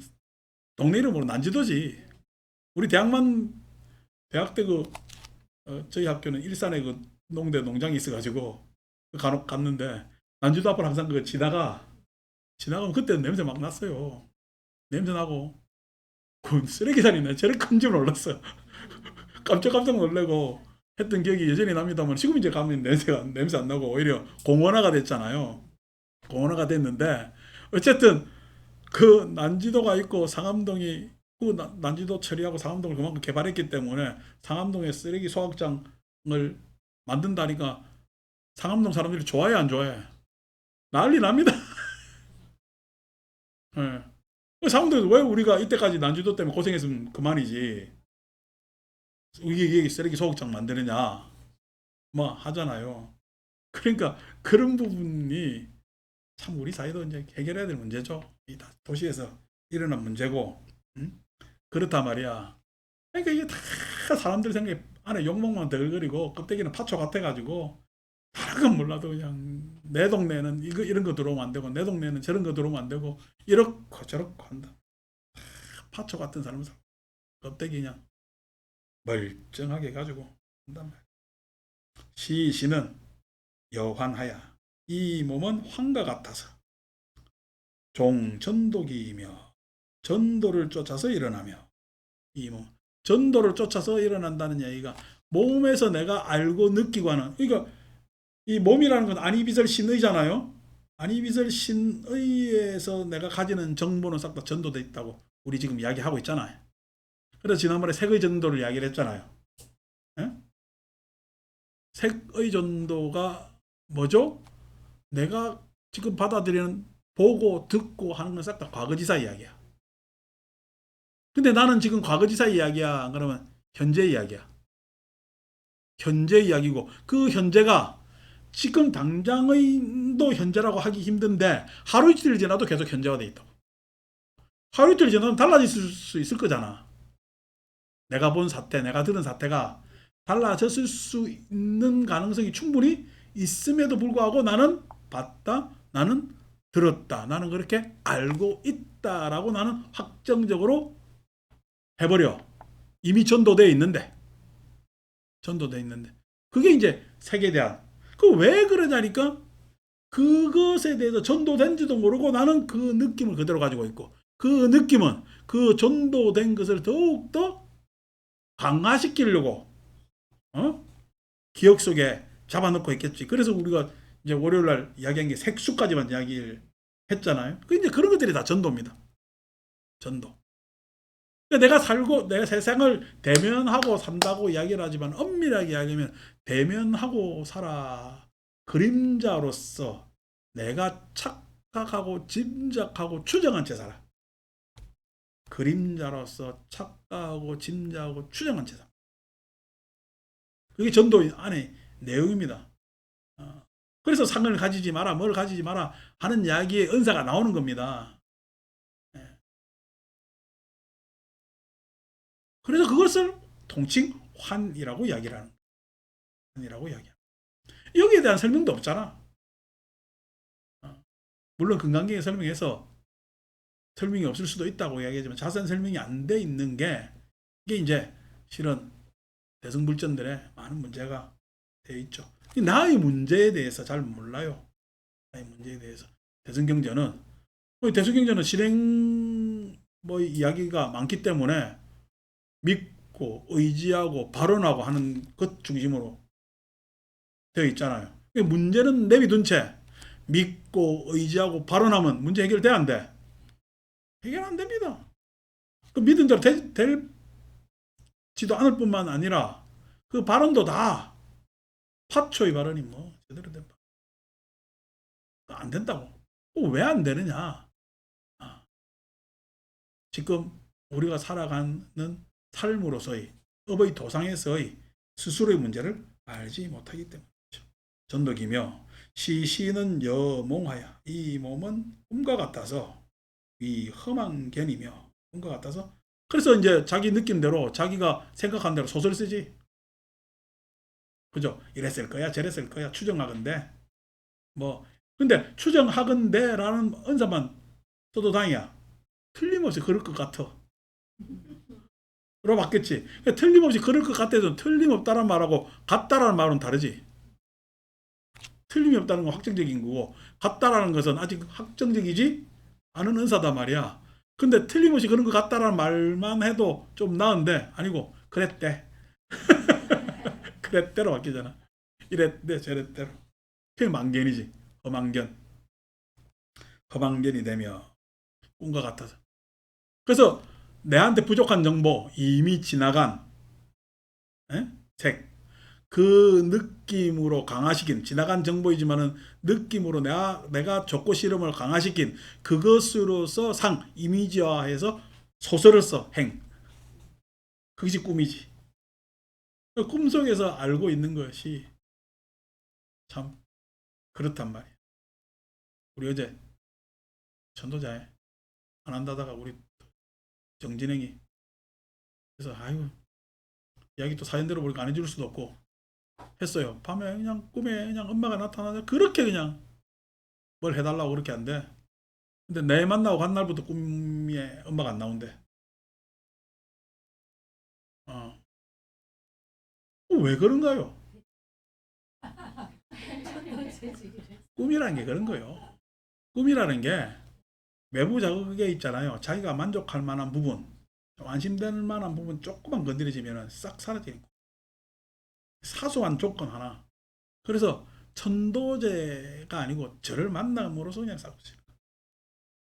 동네 이름으로 난지도지. 우리 대학 때 저희 학교는 일산에 그 농대 농장이 있어가지고 간혹 갔는데 난지도 앞을 항상 지나가면 그때 냄새 막 났어요. 냄새 나고 그 쓰레기산이네 저렇게 큰 줄 몰랐어요. 깜짝깜짝 놀래고 했던 기억이 여전히 납니다만 지금 이제 가면 냄새 안 나고 오히려 공원화가 됐잖아요. 공원화가 됐는데 어쨌든 그 난지도가 있고 상암동이 그 난지도 처리하고 상암동을 그만큼 개발했기 때문에 상암동에 쓰레기 소각장을 만든다니까 상암동 사람들이 좋아해 안 좋아해? 난리 납니다. 예. 상암동에서 왜 우리가 이때까지 난지도 때문에 고생했으면 그만이지. 이게 쓰레기 소각장 만드느냐 뭐 하잖아요. 그러니까 그런 부분이 참 우리 사회도 이제 해결해야 될 문제죠. 이 도시에서 일어난 문제고, 그렇단 말이야. 그러니까 이게 다 사람들 생각에 안에 욕먹만 덜거리고 껍데기는 파초 같아가지고 다른 건 몰라도 그냥 내 동네는 이거 이런 거 들어오면 안 되고 내 동네는 저런 거 들어오면 안 되고 이렇고 저렇고 한다. 파초 같은 사람은 껍데기 그냥 멀쩡하게 가지고 한단 말이야. 시는 여환하야 이 몸은 황과 같아서 종전도기이며 전도를 쫓아서 일어나며 이 몸 전도를 쫓아서 일어난다는 얘기가 몸에서 내가 알고 느끼고 하는 그러니까 이 몸이라는 건 안이비설 신의잖아요. 안이비설 신의에서 내가 가지는 정보는 싹 다 전도돼 있다고 우리 지금 이야기하고 있잖아요. 그래서 지난번에 색의 전도를 이야기를 했잖아요. 예? 색의 전도가 뭐죠? 내가 지금 받아들이는 보고 듣고 하는 건 싹 다 과거지사 이야기야. 근데 나는 지금 과거지사 이야기야. 그러면 현재 이야기야. 현재 이야기고 그 현재가 지금 당장의도 현재라고 하기 힘든데 하루 이틀 지나도 계속 현재가 돼 있다고. 하루 이틀 지나면 달라질 수 있을 거잖아. 내가 본 사태, 내가 들은 사태가 달라졌을 수 있는 가능성이 충분히 있음에도 불구하고 나는 봤다, 나는 들었다, 나는 그렇게 알고 있다라고 나는 확정적으로 해버려. 이미 전도되어 있는데. 그게 이제 색에 대한. 그 왜 그러냐니까 그것에 대해서 전도된지도 모르고 나는 그 느낌을 그대로 가지고 있고 그 느낌은 그 전도된 것을 더욱더 강화시키려고 기억 속에 잡아놓고 있겠지. 그래서 우리가 이제 월요일 날 이야기한 게 색수까지만 이야기를 했잖아요. 그 이제 그런 것들이 다 전도입니다. 전도. 내가 살고 내 세상을 대면하고 산다고 이야기를 하지만 엄밀하게 이야기하면 대면하고 살아. 그림자로서 내가 착각하고 짐작하고 추정한 채 살아. 그림자로서 착각하고 짐작하고 추정한 채 살아. 그게 전도 안에 내용입니다. 그래서 상을 가지지 마라, 뭘 가지지 마라 하는 이야기의 은사가 나오는 겁니다. 그래서 그것을 통칭 환이라고 이야기를 하는 환이라고 이야기합니다. 여기에 대한 설명도 없잖아. 물론 금강경에 설명해서 설명이 없을 수도 있다고 이야기하지만 자세한 설명이 안 돼 있는 게 이게 이제 실은 대승불전들의 많은 문제가 되어 있죠. 나의 문제에 대해서 잘 몰라요. 나의 문제에 대해서. 대승경전은 실행 뭐 이야기가 많기 때문에 믿고 의지하고 발언하고 하는 것 중심으로 되어 있잖아요. 문제는 내비둔 채 믿고 의지하고 발언하면 문제 해결돼 안 돼? 해결 안 됩니다. 그 믿은 대로 될지도 않을 뿐만 아니라 그 발언도 다 파초의 발언이 뭐 제대로 된 발언 안 된다고. 왜 안 되느냐? 지금 우리가 살아가는 삶으로서의 업의 도상에서의 스스로의 문제를 알지 못하기 때문이죠. 전독이며 시는 여몽하야 이 몸은 꿈과 같아서 이 험한 견이며 꿈과 같아서 그래서 이제 자기 느낌대로 자기가 생각한 대로 소설 쓰지. 그죠? 이랬을 거야 저랬을 거야 추정하건대 뭐 근데 추정하건대라는 언사만 써도 당이야. 틀림없이 그럴 것 같아. 로 맞겠지. 틀림없이 그럴 것 같아도 틀림없다는 말하고 같다라는 말은 다르지. 틀림이 없다는 건 확정적인 거고 같다라는 것은 아직 확정적이지 않은 은사단 말이야. 근데 틀림없이 그런 것 같다라는 말만 해도 좀 나은데 아니고 그랬대. 그랬대로 바뀌잖아. 이랬대 저랬대로. 그게 망견이지. 허망견. 허망견이 되며 꿈과 같아서. 그래서 내한테 부족한 정보 이미 지나간 책. 그 느낌으로 강화시킨 지나간 정보이지만은 느낌으로 내가 족고 실험을 강화시킨 그것으로서 상 이미지화해서 소설을 써 행. 그것이 꿈이지. 꿈속에서 알고 있는 것이 참 그렇단 말이야. 우리 어제 전도자에 안 한다다가 우리 정진행이 그래서 아유 이야기 또 사연대로 보니까 안 해줄 수도 없고 했어요. 밤에 그냥 꿈에 그냥 엄마가 나타나서 그렇게 그냥 뭘 해달라고 그렇게 한대. 근데 내 만나고 간 날부터 꿈에 엄마가 안 나온대. 어. 왜 그런가요? 꿈이라는 게 그런 거예요. 꿈이라는 게 외부 자극에 있잖아요. 자기가 만족할 만한 부분, 좀 안심될 만한 부분 조금만 건드려지면 싹 사라지는 거예요. 사소한 조건 하나. 그래서 천도제가 아니고 저를 만남으로써 그냥 싹 없어지는 거예요.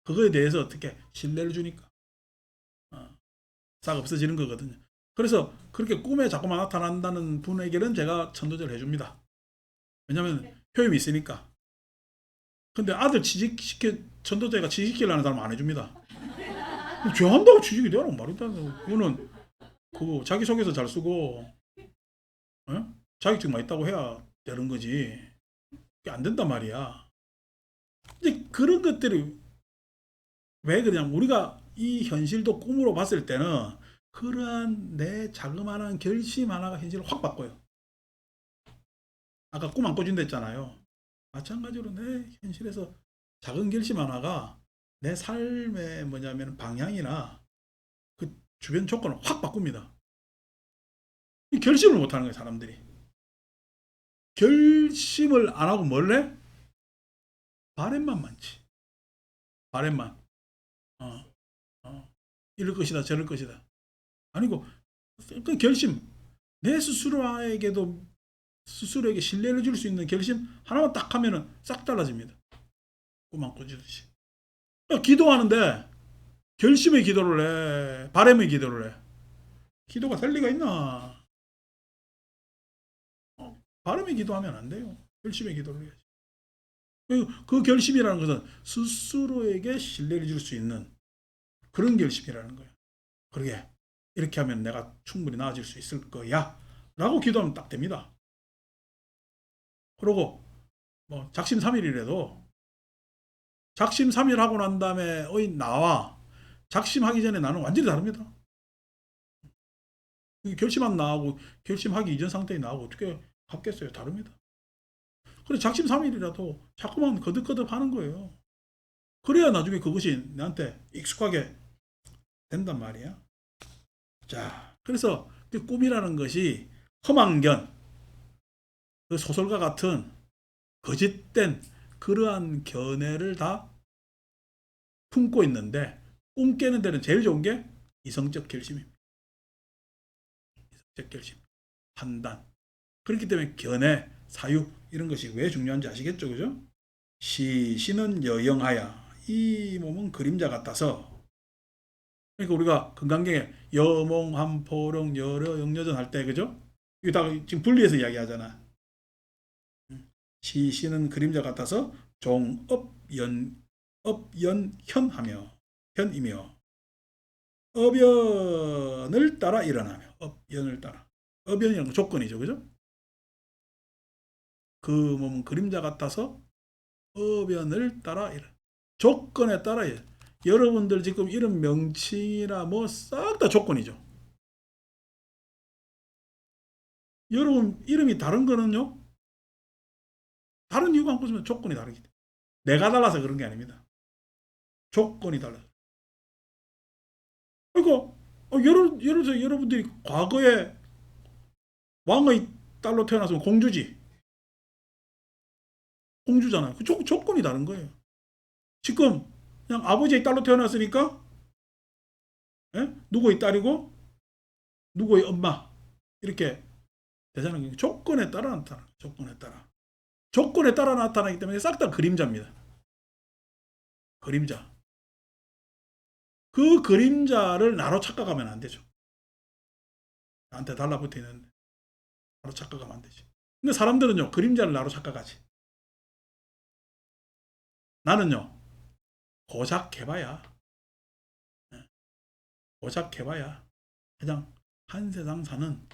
그거에 대해서 어떻게 신뢰를 주니까 싹 없어지는 거거든요. 그래서 그렇게 꿈에 자꾸만 나타난다는 분에게는 제가 천도제를 해줍니다. 왜냐하면 효임이 있으니까. 근데 아들 취직시켜 천도제가 취직시키려는 사람은 안 해줍니다. 죄한다고 취직이 되라고 말이다. 그거는 그 자기소개서 잘 쓰고 자격증만 있다고 해야 되는 거지. 그게 안 된단 말이야. 이제 그런 것들이 왜 그냥 우리가 이 현실도 꿈으로 봤을 때는 그러한 내 자그마한 결심 하나가 현실을 확 바꿔요. 아까 꿈 안 꿔준다 했잖아요. 마찬가지로 내 현실에서 작은 결심 하나가 내 삶의 뭐냐면 방향이나 그 주변 조건을 확 바꿉니다. 이 결심을 못 하는 거예요, 사람들이. 결심을 안 하고 뭘 해? 바램만 많지. 바램만. 어, 이럴 것이다, 저럴 것이다. 아니고, 그 결심. 내 스스로에게 신뢰를 줄 수 있는 결심 하나만 딱 하면은 싹 달라집니다. 꿈 안 꿔주듯이. 기도하는데, 결심의 기도를 해. 바램의 기도를 해. 기도가 될 리가 있나? 바람의 기도하면 안 돼요. 결심의 기도를 해야지. 그 결심이라는 것은 스스로에게 신뢰를 줄 수 있는 그런 결심이라는 거예요. 그러게 이렇게 하면 내가 충분히 나아질 수 있을 거야 라고 기도하면 딱 됩니다. 그러고 뭐 작심삼일이라도 작심삼일 하고 난 다음에 나와 작심하기 전에 나는 완전히 다릅니다. 결심 안 나하고 결심하기 이전 상태에 나하고 어떻게 같겠어요? 다릅니다. 그래 작심삼일이라도 자꾸만 거듭거듭 하는 거예요. 그래야 나중에 그것이 나한테 익숙하게 된단 말이야. 자, 그래서 그 꿈이라는 것이 험한견, 그 소설과 같은 거짓된 그러한 견해를 다 품고 있는데 꿈 깨는 데는 제일 좋은 게 이성적 결심입니다. 이성적 결심, 판단. 그렇기 때문에 견해, 사유 이런 것이 왜 중요한지 아시겠죠, 그죠? 시는 여영하야 이 몸은 그림자 같아서 그러니까 우리가 금강경에 여몽함포롱 여러 영여전 할 때 그죠? 이거 다 지금 분리해서 이야기하잖아. 시는 그림자 같아서 종업연현하며 현이며 업연을 따라 일어나며 업연을 따라 업연이라는 건 조건이죠, 그죠? 그 몸은 그림자 같아서 업연을 따라 일어나 조건에 따라 여러분들 지금 이런 명칭이나 뭐 싹 다 조건이죠. 여러분 이름이 다른 거는요. 다른 이유가 안 보시면 조건이 다르기 때문에. 내가 달라서 그런 게 아닙니다. 조건이 달라요. 그러니까 예를 들어서 여러분들이 과거에 왕의 딸로 태어났으면 공주지. 공주잖아요. 그 조건이 다른 거예요. 지금 그냥 아버지의 딸로 태어났으니까 누구의 딸이고 누구의 엄마 이렇게 되잖아요. 조건에 따라 나타나. 조건에 따라. 조건에 따라 나타나기 때문에 싹 다 그림자입니다. 그림자. 그 그림자를 나로 착각하면 안 되죠. 나한테 달라붙어 있는데 나로 착각하면 안 되지. 근데 사람들은요, 그림자를 나로 착각하지. 나는요, 고작 해봐야, 고작 해봐야, 그냥 한 세상 사는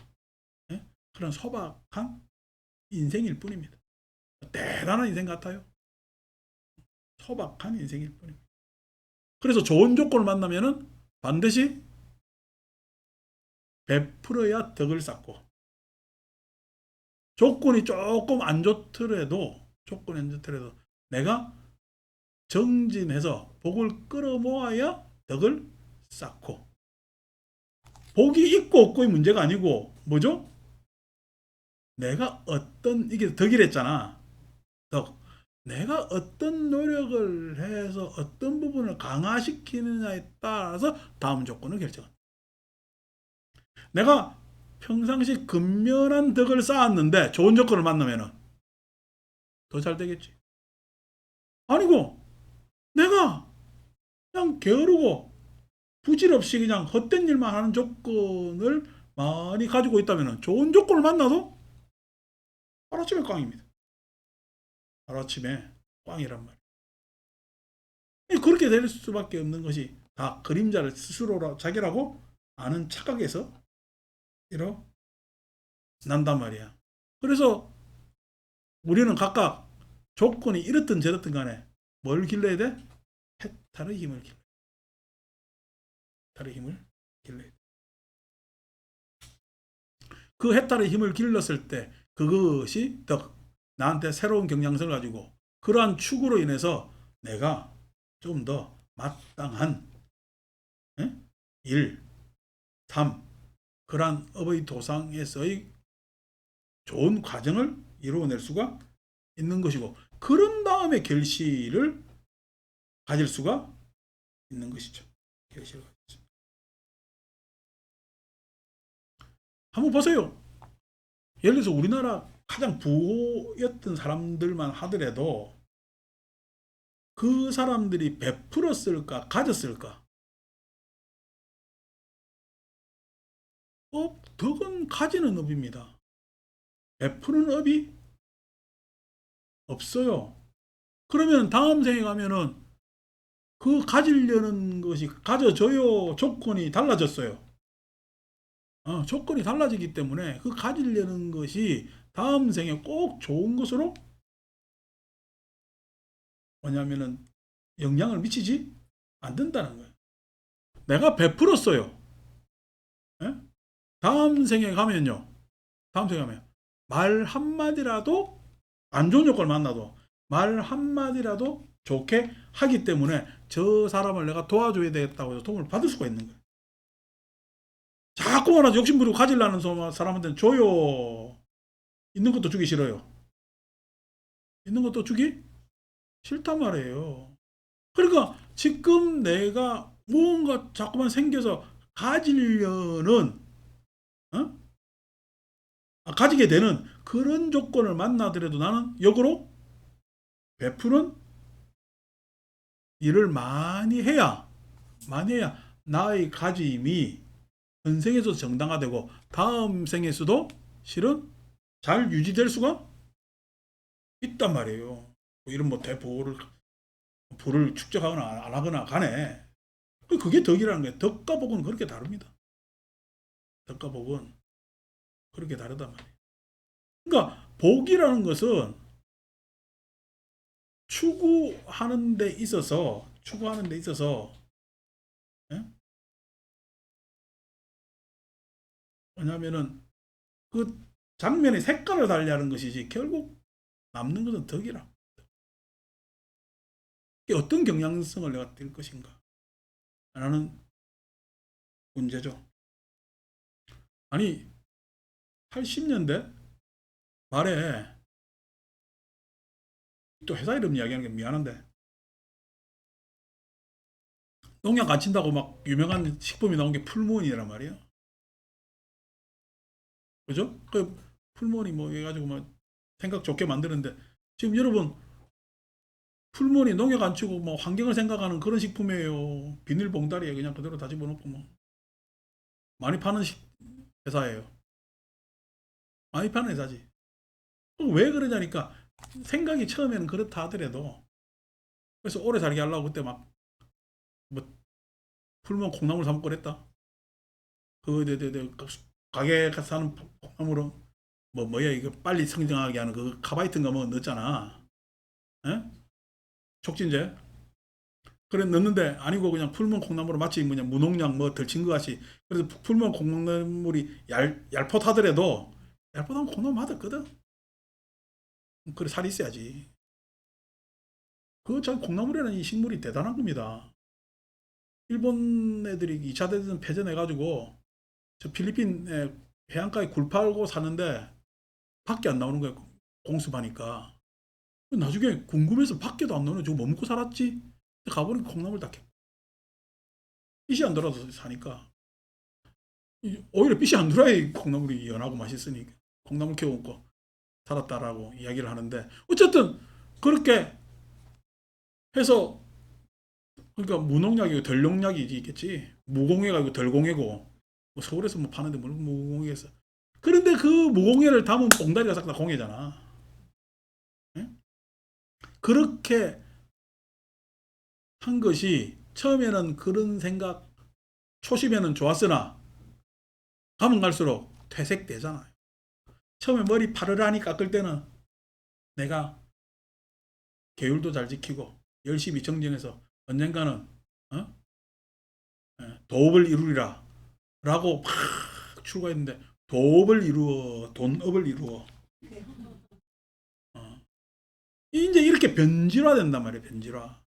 그런 소박한 인생일 뿐입니다. 대단한 인생 같아요. 소박한 인생일 뿐입니다. 그래서 좋은 조건을 만나면은 반드시 베풀어야 덕을 쌓고, 조건이 조금 안 좋더라도 내가 정진해서 복을 끌어모아야 덕을 쌓고, 복이 있고 없고의 문제가 아니고 뭐죠? 내가 어떤, 이게 덕이랬잖아. 덕. 내가 어떤 노력을 해서 어떤 부분을 강화시키느냐에 따라서 다음 조건을 결정한다. 내가 평상시 근면한 덕을 쌓았는데 좋은 조건을 만나면은 더 잘 되겠지. 아니고 내가 그냥 게으르고 부질없이 그냥 헛된 일만 하는 조건을 많이 가지고 있다면 좋은 조건을 만나도 하루아침에 꽝입니다. 하루아침에 꽝이란 말이에요. 그렇게 될 수밖에 없는 것이 다 그림자를 스스로 자기라고 아는 착각에서 일어난단 말이야. 그래서 우리는 각각 조건이 이렇든 저렇든 간에 뭘 길러야 돼? 해탈의 힘을 길러야 돼. 해탈의 힘을 길러야 돼. 그 해탈의 힘을 길렀을 때 그것이 더 나한테 새로운 경향성을 가지고 그러한 축으로 인해서 내가 좀 더 마땅한 일, 삶, 그러한 업의 도상에서의 좋은 과정을 이루어낼 수가 있는 것이고, 그런 다음에 결실을 가질 수가 있는 것이죠. 결실을 가질. 한번 보세요. 예를 들어서 우리나라 가장 부호였던 사람들만 하더라도 그 사람들이 베풀었을까 가졌을까? 덕은 가지는 업입니다. 베푸는 업이 없어요. 그러면 다음 생에 가면은 그 가지려는 것이 가져져요. 조건이 달라졌어요. 조건이 달라지기 때문에 그 가지려는 것이 다음 생에 꼭 좋은 것으로 뭐냐면은 영향을 미치지 않는다는 거예요. 내가 베풀었어요. 예? 다음 생에 가면요. 다음 생에 가면 말 한마디라도 안 좋은 조건을 만나도 말 한마디라도 좋게 하기 때문에 저 사람을 내가 도와줘야 되겠다고 해서 도움을 받을 수가 있는 거예요. 자꾸만 욕심부리고 가지려는 사람한테는 줘요. 있는 것도 주기 싫어요. 있는 것도 주기 싫단 말이에요. 그러니까 지금 내가 무언가 자꾸만 생겨서 가지려는 어? 가지게 되는 그런 조건을 만나더라도 나는 역으로 베푸는 일을 많이 해야 나의 가짐이 현생에서도 정당화되고 다음 생에서도 실은 잘 유지될 수가 있단 말이에요. 뭐 이런 뭐 대보를 부를 축적하거나 안 하거나 간에 그게 덕이라는 거예요. 덕과 복은 그렇게 다릅니다. 덕과 복은 그렇게 다르단 말이에요. 그러니까 복이라는 것은 추구하는 데 있어서 예? 뭐냐면은 그 장면의 색깔을 달리하는 것이지 결국 남는 것은 덕이라. 어떤 경향성을 내가 띌 것인가 라는 문제죠. 아니 80년대 말에 또 회사 이름 이야기하는 게 미안한데 농약 안 친다고 막 유명한 식품이 나온 게 풀무원이란 말이에요. 그죠? 그 풀무원이 뭐 해가지고 막 생각 좋게 만드는데 지금 여러분 풀무원이 농약 안 치고 뭐 환경을 생각하는 그런 식품이에요. 비닐봉다리에 그냥 그대로 다 집어넣고 뭐 많이 파는 회사예요. 많이 파는 회사지. 왜 그러냐니까 생각이 처음에는 그렇다 하더라도 그래서 오래 살게 하려고 그때 막 뭐 풀무원 콩나물 사 먹고 그랬다. 그 가게 가서 사는 콩나물은 뭐야 이거 빨리 성장하게 하는 그 카바이트인가 뭐 넣었잖아. 에? 촉진제. 그래 넣는데 아니고 그냥 풀면 콩나물을 마치 뭐냐 무농약 뭐 덜친 것 같이. 그래서 풀면 콩나물이 얄풋하더라도 얄풋하면 콩나물 맛없거든. 그래 살이 있어야지. 참 콩나물이라는 이 식물이 대단한 겁니다. 일본 애들이 2차 대전 패전해가지고 저 필리핀 해안가에 굴 팔고 사는데 밖에 안 나오는 거야. 공습하니까. 나중에 궁금해서 밖에도 안 나오네. 저거 뭐 먹고 살았지? 가보니까 콩나물 다 캐고. 빛이 안 들어서 사니까. 오히려 빛이 안 들어야 콩나물이 연하고 맛있으니까. 콩나물 캐고 먹고 살았다라고 이야기를 하는데. 어쨌든 그렇게 해서 그러니까 무농약이고 덜농약이지 있겠지. 무공해가 아니고 덜공해고. 뭐 서울에서 뭐 파는데 뭘 무공해겠어. 그런데 그 무공해를 담은 봉다리가 싹 다 공해잖아. 예? 그렇게 한 것이 처음에는 그런 생각, 초심에는 좋았으나 가면 갈수록 퇴색되잖아요. 처음에 머리 파르르하니 깎을 때는 내가 계율도 잘 지키고 열심히 정진해서 언젠가는 어? 도업을 이루리라 라고 막 출가했는데 도업을 이루어 돈업을 이루어 어. 이제 이렇게 변질화된단 말이에요.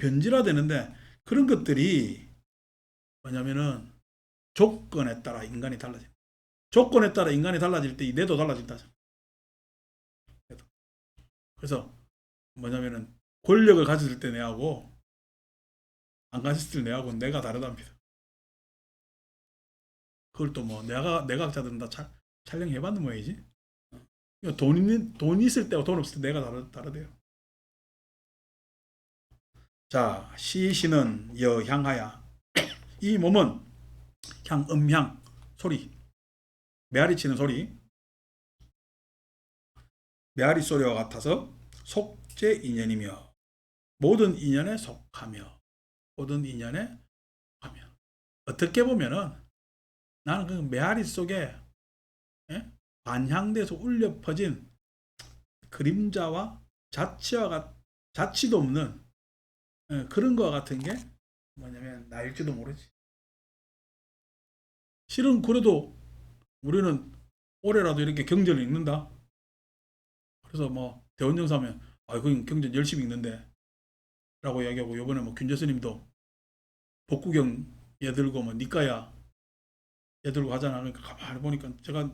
변질화되는데 그런 것들이 뭐냐면은 조건에 따라 인간이 달라져. 조건에 따라 인간이 달라질 때 뇌도 달라진다. 그래서 뭐냐면은 권력을 가졌을 때 내하고 안 가졌을 때 내하고 내가 다르답니다. 그걸 또 뭐 내각자들은 다 촬영해봤는 모양이지. 돈 있을 때와 돈 없을 때 내가 다르대요. 자, 시시는 여향하야. 이 몸은 음향 소리, 메아리 치는 소리, 메아리 소리와 같아서 속죄 인연이며 모든 인연에 속하며 모든 인연에 하며. 어떻게 보면은 나는 그 메아리 속에 반향돼서 울려 퍼진 그림자와 자치도 없는 그런 거 같은 게 뭐냐면 나일지도 모르지. 실은 그래도 우리는 올해라도 이렇게 경전을 읽는다. 그래서 뭐 대원정사 하면 그 경전 열심히 읽는데 라고 이야기하고 요번에 뭐 균재 스님도 복구경 얘 들고 뭐 니까야 얘 들고 하잖아. 그러니까 가만히 보니까 제가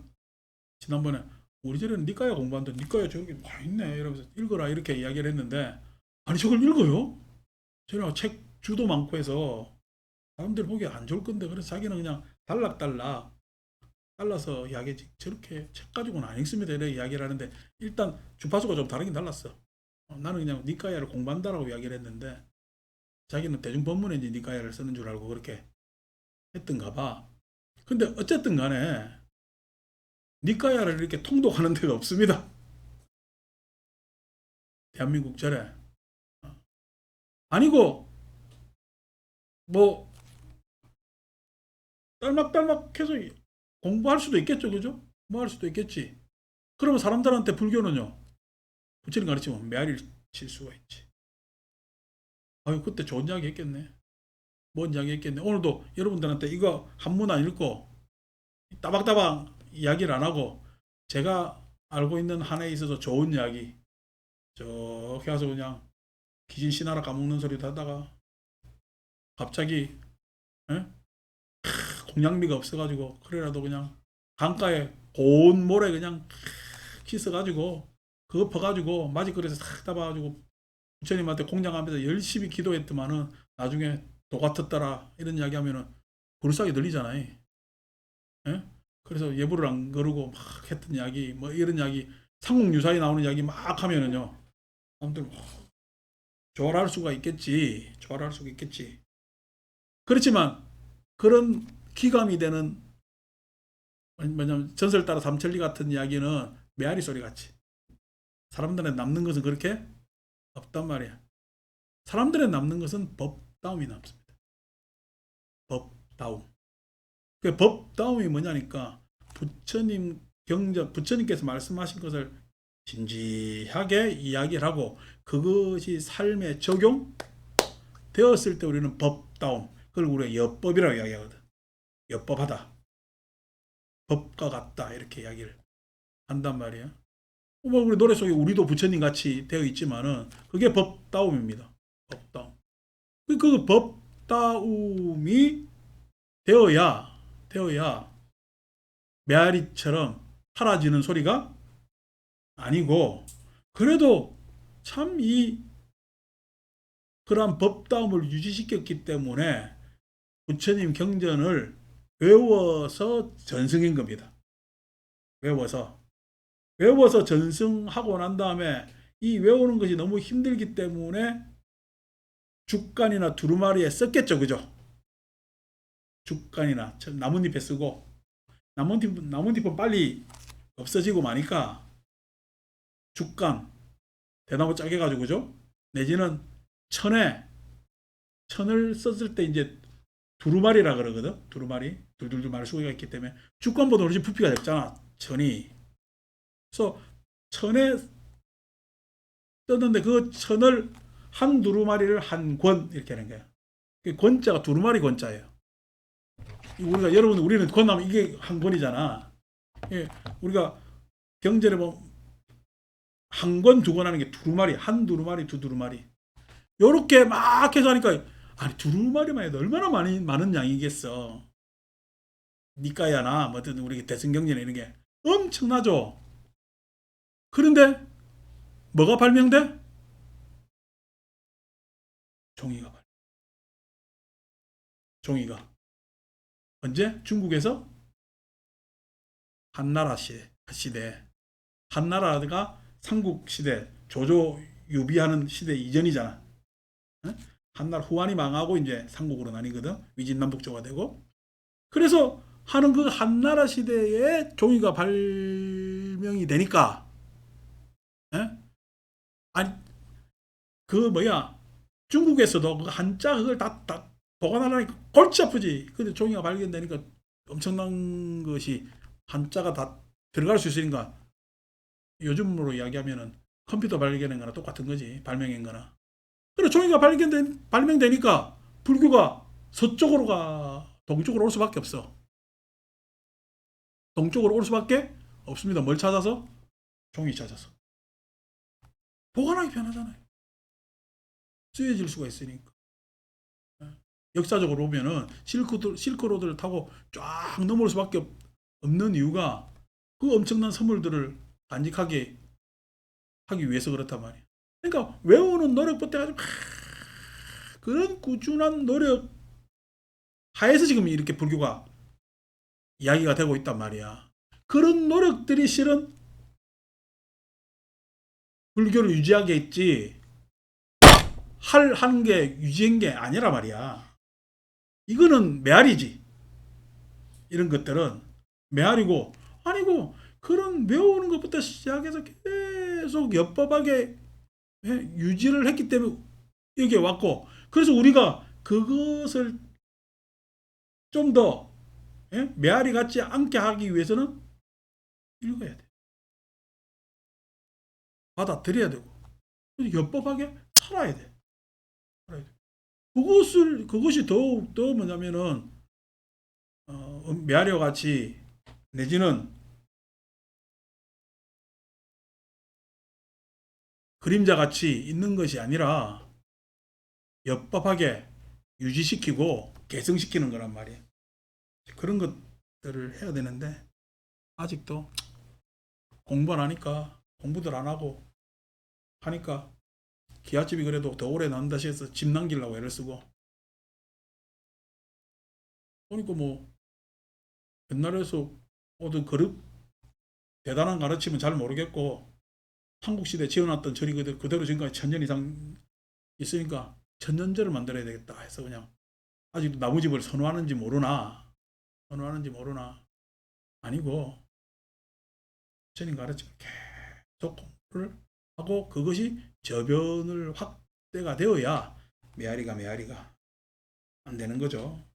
지난번에 우리 집에는 니까야 공부하는데 니까야 저기 와 있네 이러면서 읽어라 이렇게 이야기를 했는데 아니 저걸 읽어요? 저희가 책 주도 많고 해서 사람들 보기 안 좋을 건데 그래서 자기는 그냥 달락달락 달라서 이야기지 저렇게 책 가지고는 안 읽습니다 이렇게 이야기를 하는데 일단 주파수가 좀 다르긴 달랐어. 나는 그냥 니까야를 공부한다라고 이야기를 했는데 자기는 대중법문에 니까야를 쓰는 줄 알고 그렇게 했던가 봐. 근데 어쨌든 간에 니까야를 이렇게 통독하는 데가 없습니다. 대한민국 절에. 아니고 뭐 딸막딸막해서 공부할 수도 있겠죠, 그죠? 뭐 할 수도 있겠지. 그러면 사람들한테 불교는요, 부처님 가르치면 메아리를 칠 수가 있지. 아유, 그때 좋은 이야기 했겠네. 뭔 이야기 했겠네. 오늘도 여러분들한테 이거 한문 안 읽고 따박따박 이야기를 안 하고 제가 알고 있는 한 해에 있어서 좋은 이야기 저렇게 가서 그냥 귀신 신하라 까먹는 소리도 하다가 갑자기 에? 공양미가 없어가지고 그래라도 그냥 강가에 고운 모래 그냥 씻어가지고 그거 퍼가지고 마지그릇에 싹 따봐가지고 부처님한테 공양하면서 열심히 기도했더만은 나중에 도 같았더라 이런 이야기 하면은 불쌍히 들리잖아요. 예? 그래서 예불을 안 거르고 막 했던 이야기 뭐 이런 이야기 상공유사에 나오는 이야기 막 하면은요 사람들 좋아할 수가 있겠지. 좋아할 수가 있겠지. 그렇지만 그런 기감이 되는 뭐냐면 전설 따라 삼천리 같은 이야기는 메아리 소리 같이 사람들에 남는 것은 그렇게 없단 말이야. 사람들에 남는 것은 법다움이 남습니다. 법다움. 그 법다움이 뭐냐니까 부처님께서 말씀하신 것을 진지하게 이야기를 하고 그것이 삶에 적용되었을 때 우리는 법다움, 그걸 우리가 엽법이라고 이야기하거든. 엽법하다, 법과 같다 이렇게 이야기를 한단 말이야. 뭐 우리 노래 속에 우리도 부처님 같이 되어 있지만은 그게 법다움입니다. 법다움. 그 법다움이 되어야 메아리처럼 사라지는 소리가 아니고, 그래도 참 그러한 법다움을 유지시켰기 때문에 부처님 경전을 외워서 전승인 겁니다. 외워서 전승하고 난 다음에 이 외우는 것이 너무 힘들기 때문에 죽간이나 두루마리에 썼겠죠. 그죠? 죽간이나 나뭇잎에 쓰고, 나뭇잎은 빨리 없어지고 마니까 죽간, 대나무 짜게 가지고, 그죠? 내지는 천을 썼을 때 이제 두루마리라 그러거든. 두루마리. 둘둘둘 말을 수가 있기 때문에 죽간보다 훨씬 부피가 작잖아. 천이. 그래서 천에 썼는데 그 천을 한 두루마리를 한 권 이렇게 하는 거야. 권자가 두루마리 권자예요. 우리는 권하면 이게 한 권이잖아. 예, 우리가 경전에 보면 한 권, 두 권 하는 게 두루마리, 한 두루마리, 두 두루마리. 요렇게 막 해서 하니까, 아니, 두루마리만 해도 얼마나 많은 양이겠어. 니까야나, 뭐든 우리 대승경전에 이런 게 엄청나죠. 그런데, 뭐가 발명돼? 종이가. 종이가. 언제? 중국에서 한나라 시대. 한나라가 삼국시대, 조조 유비하는 시대 이전이잖아. 한나라 후한이 망하고 이제 삼국으로 나뉘거든. 위진남북조가 되고. 그래서 하는 그 한나라 시대에 종이가 발명이 되니까, 에? 아니, 그 뭐야, 중국에서도 그 한자 그걸 다 보관하려니까 골치 아프지. 근데 종이가 발견되니까 엄청난 것이 한자가 다 들어갈 수 있으니까, 요즘으로 이야기하면은 컴퓨터 발견한 거나 똑같은 거지. 발명한 거나. 그래, 종이가 발명되니까 불교가 서쪽으로 동쪽으로 올 수밖에 없어. 동쪽으로 올 수밖에 없습니다. 뭘 찾아서? 종이 찾아서. 보관하기 편하잖아요. 쓰여질 수가 있으니까. 역사적으로 보면은 실크로드를 타고 쫙 넘어올 수밖에 없는 이유가 그 엄청난 선물들을 간직하게 하기 위해서 그렇단 말이에요. 그러니까 외우는 노력부터 해가지고 그런 꾸준한 노력 하에서 지금 이렇게 불교가 이야기가 되고 있단 말이야. 그런 노력들이 실은 불교를 유지하게 했지, 하는 게 유지한 게 아니라 말이야. 이거는 메아리지. 이런 것들은 메아리고, 아니고 그런 외우는 것부터 시작해서 계속 엽법하게 유지를 했기 때문에 여기에 왔고, 그래서 우리가 그것을 좀 더 메아리 같지 않게 하기 위해서는 읽어야 돼. 받아들여야 되고, 엽법하게 살아야 돼. 그것이 더욱 더 뭐냐면은, 메아리와 같이, 내지는 그림자 같이 있는 것이 아니라 엽법하게 유지시키고 개성시키는 거란 말이에요. 그런 것들을 해야 되는데, 아직도 공부 안 하니까, 공부들 안 하고 하니까, 기아집이 그래도 더 오래 난다 해서 집 남기려고 애를 쓰고, 보니까 뭐 옛날에서 오던 그릇 대단한 가르침은 잘 모르겠고, 삼국시대 지어놨던 절이 그대로 지금까지 1000년 이상 있으니까 천년절을 만들어야 되겠다 해서 그냥, 아직도 나무집을 선호하는지 모르나 아니고, 전인 가르침을 계속 공부를 하고 그것이 저변을 확대가 되어야 메아리가 안 되는 거죠.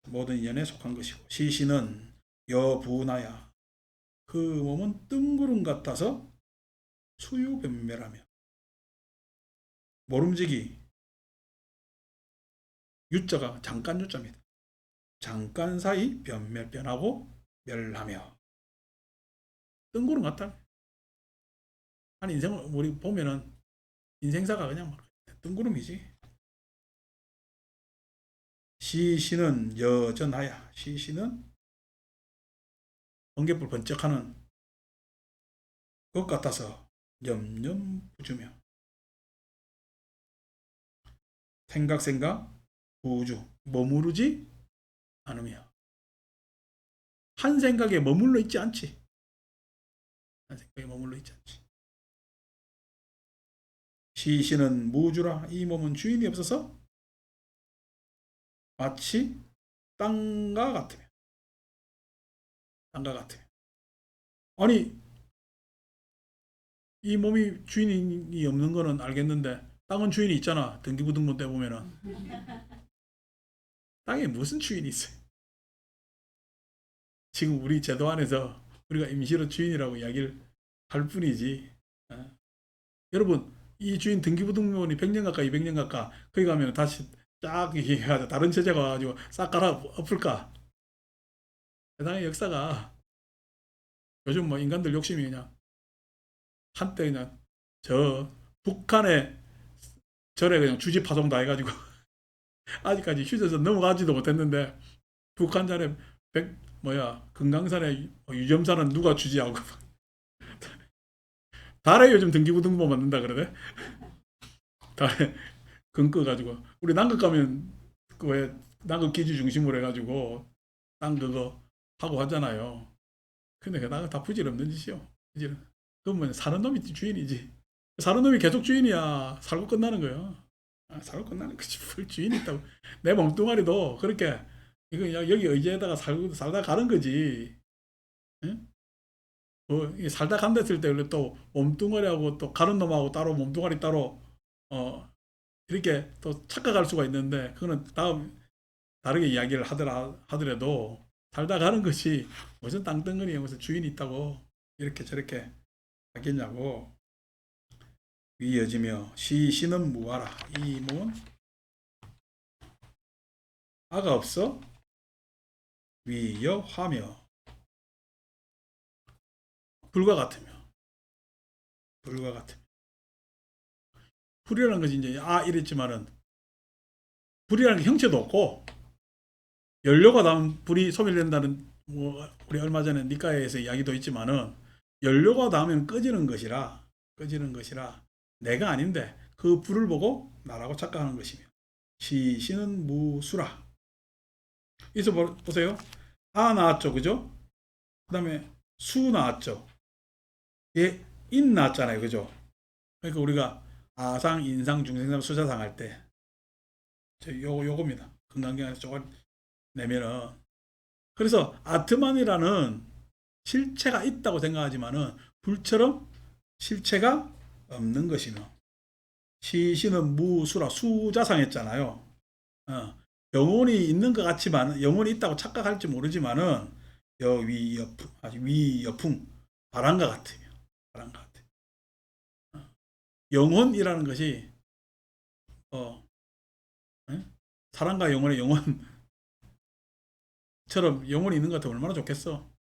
모든 인연에 속한 것이고, 시신은 여부나야. 그 몸은 뜬구름 같아서 수유변멸하며. 모름지기 유자가 잠깐 유자입니다. 잠깐 사이 변하고 멸하며. 뜬구름 같다. 아니 인생을 우리 보면은 인생사가 그냥 막 뜬구름이지. 시신은 여전하야. 시신은 번개불 번쩍하는 것 같아서 염염부주며. 생각 부주 머무르지 않으며. 한 생각에 머물러 있지 않지. 한 생각에 머물러 있지 않지. 시신은 무주라. 이 몸은 주인이 없어서 마치 땅과 같으며. 땅과 같으며. 아니 이 몸이 주인이 없는 거는 알겠는데 땅은 주인이 있잖아. 등기부등본 때 보면은 땅에 무슨 주인이 있어요? 지금 우리 제도 안에서 우리가 임시로 주인이라고 이야기를 할 뿐이지. 여러분 이 주인 등기부등본이 100년 가까 200년 가까 거기 가면 다시 쫙 얘기하자. 다른 제자가 와가지고 싹 갈아 엎을까? 세상의 역사가 요즘 뭐 인간들 욕심이 그냥 한때 그냥 저 북한의 절에 그냥 주지 파송 다 해가지고 아직까지 휴전선 넘어가지도 못했는데 북한 절에 금강산에 유점산은 누가 주지하고 달에 요즘 등기부등본 만든다 그러네. 달에 금 꺼가지고 우리 남극 가면 그 왜 남극 기지 중심으로 해가지고 땅 그거 하고 하잖아요. 근데 그 땅은 다 부질없는 짓이요. 그러면 사는 놈이 주인이지. 사는 놈이 계속 주인이야. 살고 끝나는 거예요. 살고 끝나는 거지. 뭘 주인이 있다고. 내 몸뚱아리도 그렇게 이거 여기 의지에다가 살다 가는 거지. 응? 살다 간댔을 때 또 몸뚱아리하고 또 가는 놈하고 따로 몸뚱아리 따로 이렇게 또 착각할 수가 있는데 그거는 다르게 이야기를 하더라도 살다 가는 것이 무슨 땅덩어리에 무슨 주인이 있다고 이렇게 저렇게 하겠냐고. 위여지며 시신은 무하라. 이 몸은 아가 없어 위여하며. 불과 같으며. 불이라는 것이 이제 이랬지만은 불이라는 게 형체도 없고 연료가 닿으면 불이 소멸된다는 뭐 우리 얼마 전에 니까에서 이야기도 있지만은 연료가 닿으면 꺼지는 것이라 내가 아닌데 그 불을 보고 나라고 착각하는 것이며. 시신은 무수라. 여기서 보세요. 나왔죠. 그죠? 그 다음에 수 나왔죠. 예, 인 나왔잖아요. 그죠? 그러니까 우리가 아상, 인상, 중생상, 수자상 할 때 요겁니다. 건강경에서 조금 내면은. 그래서 아트만이라는 실체가 있다고 생각하지만은 불처럼 실체가 없는 것이며. 시신은 무수라. 수자상 했잖아요. 영혼이 있는 것 같지만 영혼이 있다고 착각할지 모르지만은 위여풍 바람과 같으며. 영혼이라는 것이 사람과 영혼의 영혼처럼 영혼이 있는 것 같으면 얼마나 좋겠어.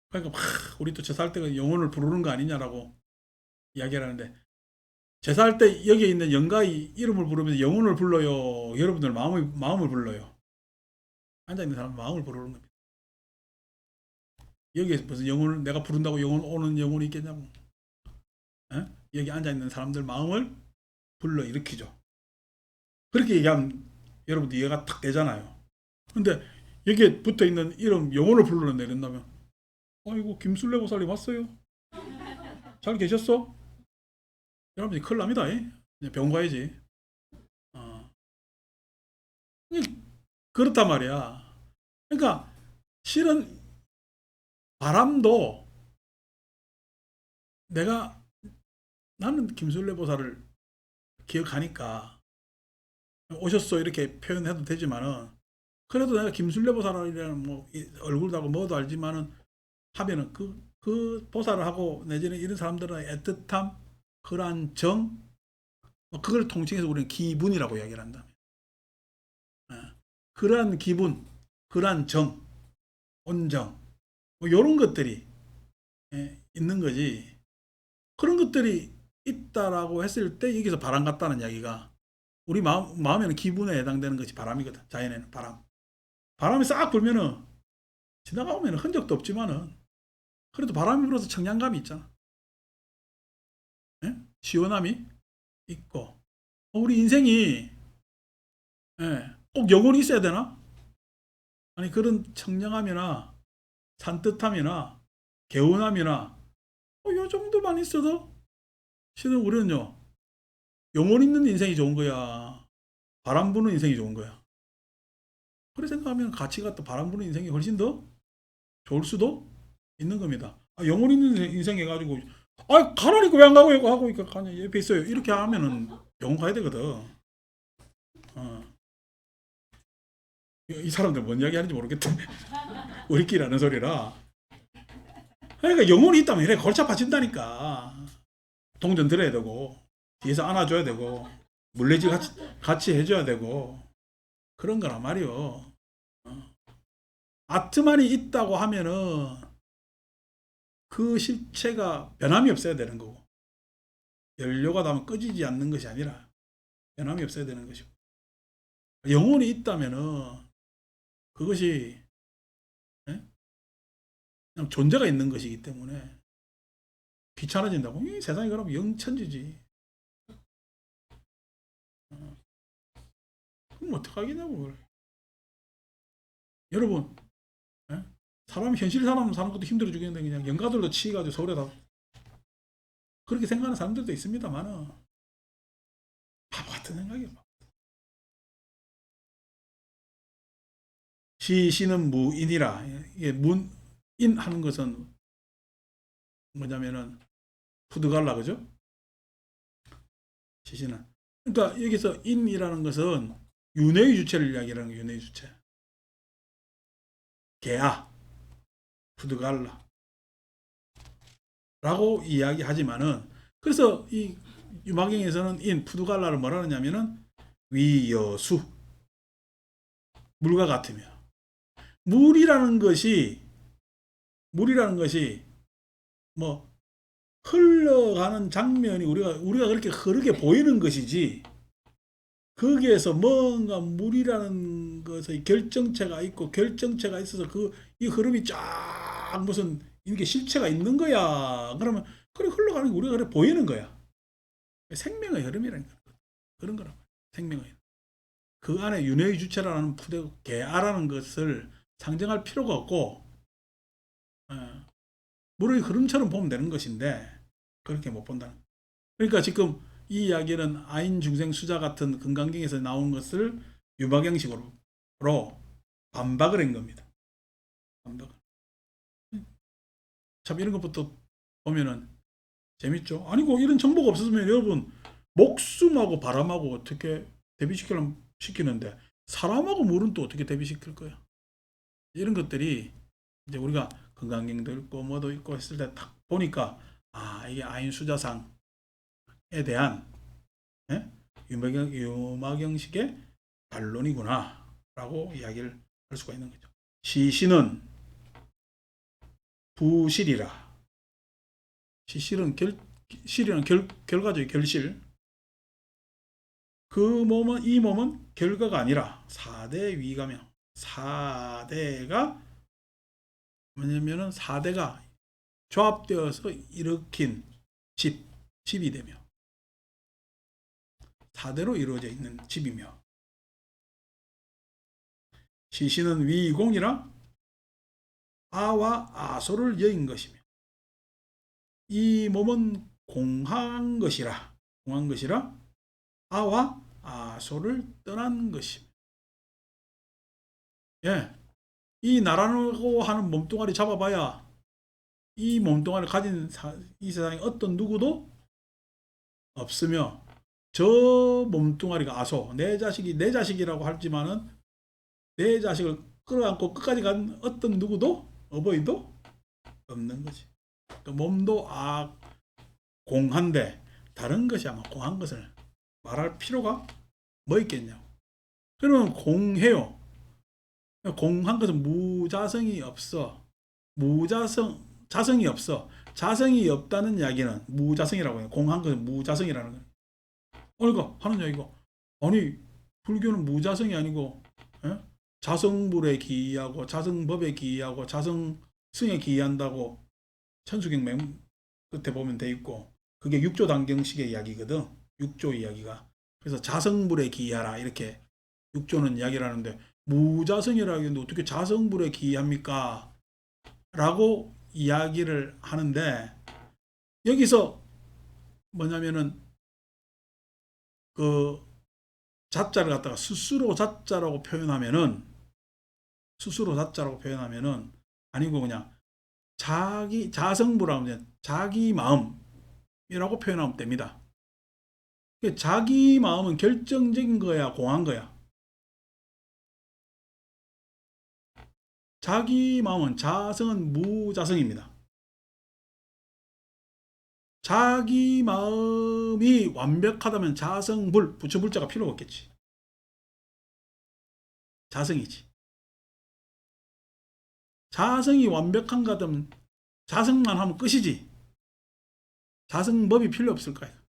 그러니까 막 우리 또 제사할 때 영혼을 부르는 거 아니냐라고 이야기를 하는데, 제사할 때 여기에 있는 영가의 이름을 부르면서 영혼을 불러요. 여러분들 마음을 불러요. 앉아있는 사람 마음을 부르는 겁니다. 여기에 무슨 영혼을 내가 부른다고 영혼 오는 영혼이 있겠냐고. 여기 앉아있는 사람들 마음을 불러 일으키죠. 그렇게 얘기하면 여러분들 이해가 탁 되잖아요. 근데 여기에 붙어있는 이름 영혼을 불러내린다면 아이고 김술래 보살님 왔어요? 잘 계셨어? 여러분이 큰일 납니다. 병원 가야지. 그렇단 말이야. 그러니까 실은 바람도 나는 김술래 보살을 기억하니까 오셨어 이렇게 표현해도 되지만은, 그래도 내가 김술래 보살이라는 뭐 얼굴도 하고 뭐도 알지만은 하면은 그 그 보살을 하고 내지는 이런 사람들은 애틋함, 그러한 정, 그걸 통칭해서 우리는 기분이라고 이야기를 한다. 그러한 기분, 그러한 정, 온정, 뭐 이런 것들이 있는 거지. 그런 것들이 있다라고 했을 때 여기서 바람 같다는 이야기가 우리 마음에는 기분에 해당되는 것이 바람이거든. 자연에는 바람. 바람이 싹 불면은 지나가면 흔적도 없지만은 그래도 바람이 불어서 청량감이 있잖아. 예? 시원함이 있고. 우리 인생이 꼭 영혼이 있어야 되나? 아니 그런 청량함이나 산뜻함이나 개운함이나 요 정도만 있어도 실은 우리는요 영혼 있는 인생이 좋은 거야. 바람 부는 인생이 좋은 거야. 그래 생각하면 가치가 또 바람 부는 인생이 훨씬 더 좋을 수도 있는 겁니다. 영혼 있는 인생 해가지고 가라니까 왜 안 가고 하고 그냥 옆에 있어요. 이렇게 하면은 영혼 가야 되거든. 어. 이 사람들 뭔 이야기 하는지 모르겠다. 우리끼리 하는 소리라. 그러니까 영혼이 있다면 이래 골치 아파진다니까. 동전 들어야 되고 뒤에서 안아줘야 되고 물레질 같이 해줘야 되고 그런 거란 말이요. 아트만이 있다고 하면은 그 실체가 변함이 없어야 되는 거고 연료가 나면 꺼지지 않는 것이 아니라 변함이 없어야 되는 것이고 영혼이 있다면은 그것이 그냥 존재가 있는 것이기 때문에 귀찮아진다고. 이 세상이 그러면 영천지지. 그럼 어떡하겠냐고. 그래. 여러분 사람 현실 사람 사는 것도 힘들어 죽겠는데 그냥 영가들도 치가지고 서울에다 그렇게 생각하는 사람들도 있습니다만은 바보 같은 생각이에요. 시는 무인이라. 이게 문인 하는 것은 뭐냐면은 푸드갈라 그죠? 시는 그러니까 여기서 인이라는 것은 윤회의 주체를 이야기하는 거예요. 윤회의 주체. 개아, 푸드갈라 라고 이야기하지만은 그래서 이 유마경에서는 인 푸드갈라를 뭐라 하냐면은 위여수 물과 같으며 물이라는 것이 뭐 흘러가는 장면이 우리가 그렇게 흐르게 보이는 것이지 거기에서 뭔가 물이라는 것의 결정체가 있고 결정체가 있어서 이 흐름이 쫙 무슨 이게 실체가 있는 거야. 그러면 그래 흘러가는 게 우리가 그래 보이는 거야. 생명의 흐름이라는 거 그런 거란 말이야. 생명의 그 안에 윤회의 주체라는 개아라는 것을 상정할 필요가 없고 물의 흐름처럼 보면 되는 것인데 그렇게 못 본다는. 그러니까 지금 이 이야기는 아인 중생 수자 같은 금강경에서 나온 것을 유마경식으로 반박을 한 겁니다. 반박. 참 이런 것부터 보면은 재밌죠. 아니고 이런 정보가 없었으면 여러분 목숨하고 바람하고 어떻게 시키는데 사람하고 물은 또 어떻게 대비시킬 거야. 이런 것들이 이제 우리가 금강경도 있고 뭐도 있고 했을 때 딱 보니까 이게 아인 수자상에 대한 유마경식의 반론이구나 라고 이야기를 할 수가 있는 거죠. 시신은 부실이라. 실은 실이란 결과죠. 결실. 이 몸은 결과가 아니라 4대 위가며 4대가 뭐냐면은 4대가 조합되어서 일으킨 집이 되며 4대로 이루어져 있는 집이며 시신은 위공이라 아와 아소를 여인 것이며 이 몸은 공한 것이라 아와 아소를 떠난 것이며 이 나라고 하는 몸뚱아리 잡아봐야 이 몸뚱아리를 가진 이 세상에 어떤 누구도 없으며 저 몸뚱아리가 아소 내 자식이라고 하지만은 내 자식을 끌어안고 끝까지 간 어떤 누구도 어버이도 없는 거지. 또 몸도 공한데 다른 것이 아마 공한 것을 말할 필요가 뭐 있겠냐고. 그러면 공해요. 공한 것은 무자성이 없어. 자성이 없어. 자성이 없다는 이야기는 무자성이라고 해요. 공한 것은 무자성이라는 거예요. 그러니까 하는 이야기가, 아니 불교는 무자성이 아니고 자성불에 기이하고 자성법에 기이하고 자성승에 기이한다고 천수경맹 끝에 보면 돼 있고, 그게 육조 단경식의 이야기거든. 육조 이야기가. 그래서 자성불에 기이하라 이렇게 육조는 이야기를 하는데, 무자성이라고 했는데 어떻게 자성불에 기이합니까? 라고 이야기를 하는데, 여기서 뭐냐면은 그 자자를 갖다가 스스로 자자라고 표현하면은 아니고 그냥 자성부라고 하면 자기 마음이라고 표현하면 됩니다. 자기 마음은 결정적인 거야, 공한 거야? 자기 마음은 자성은 무자성입니다. 자기 마음이 완벽하다면 자성불, 부처불자가 필요 없겠지. 자성이지. 자성이 완벽한가 하면 자성만 하면 끝이지. 자성법이 필요 없을 거야.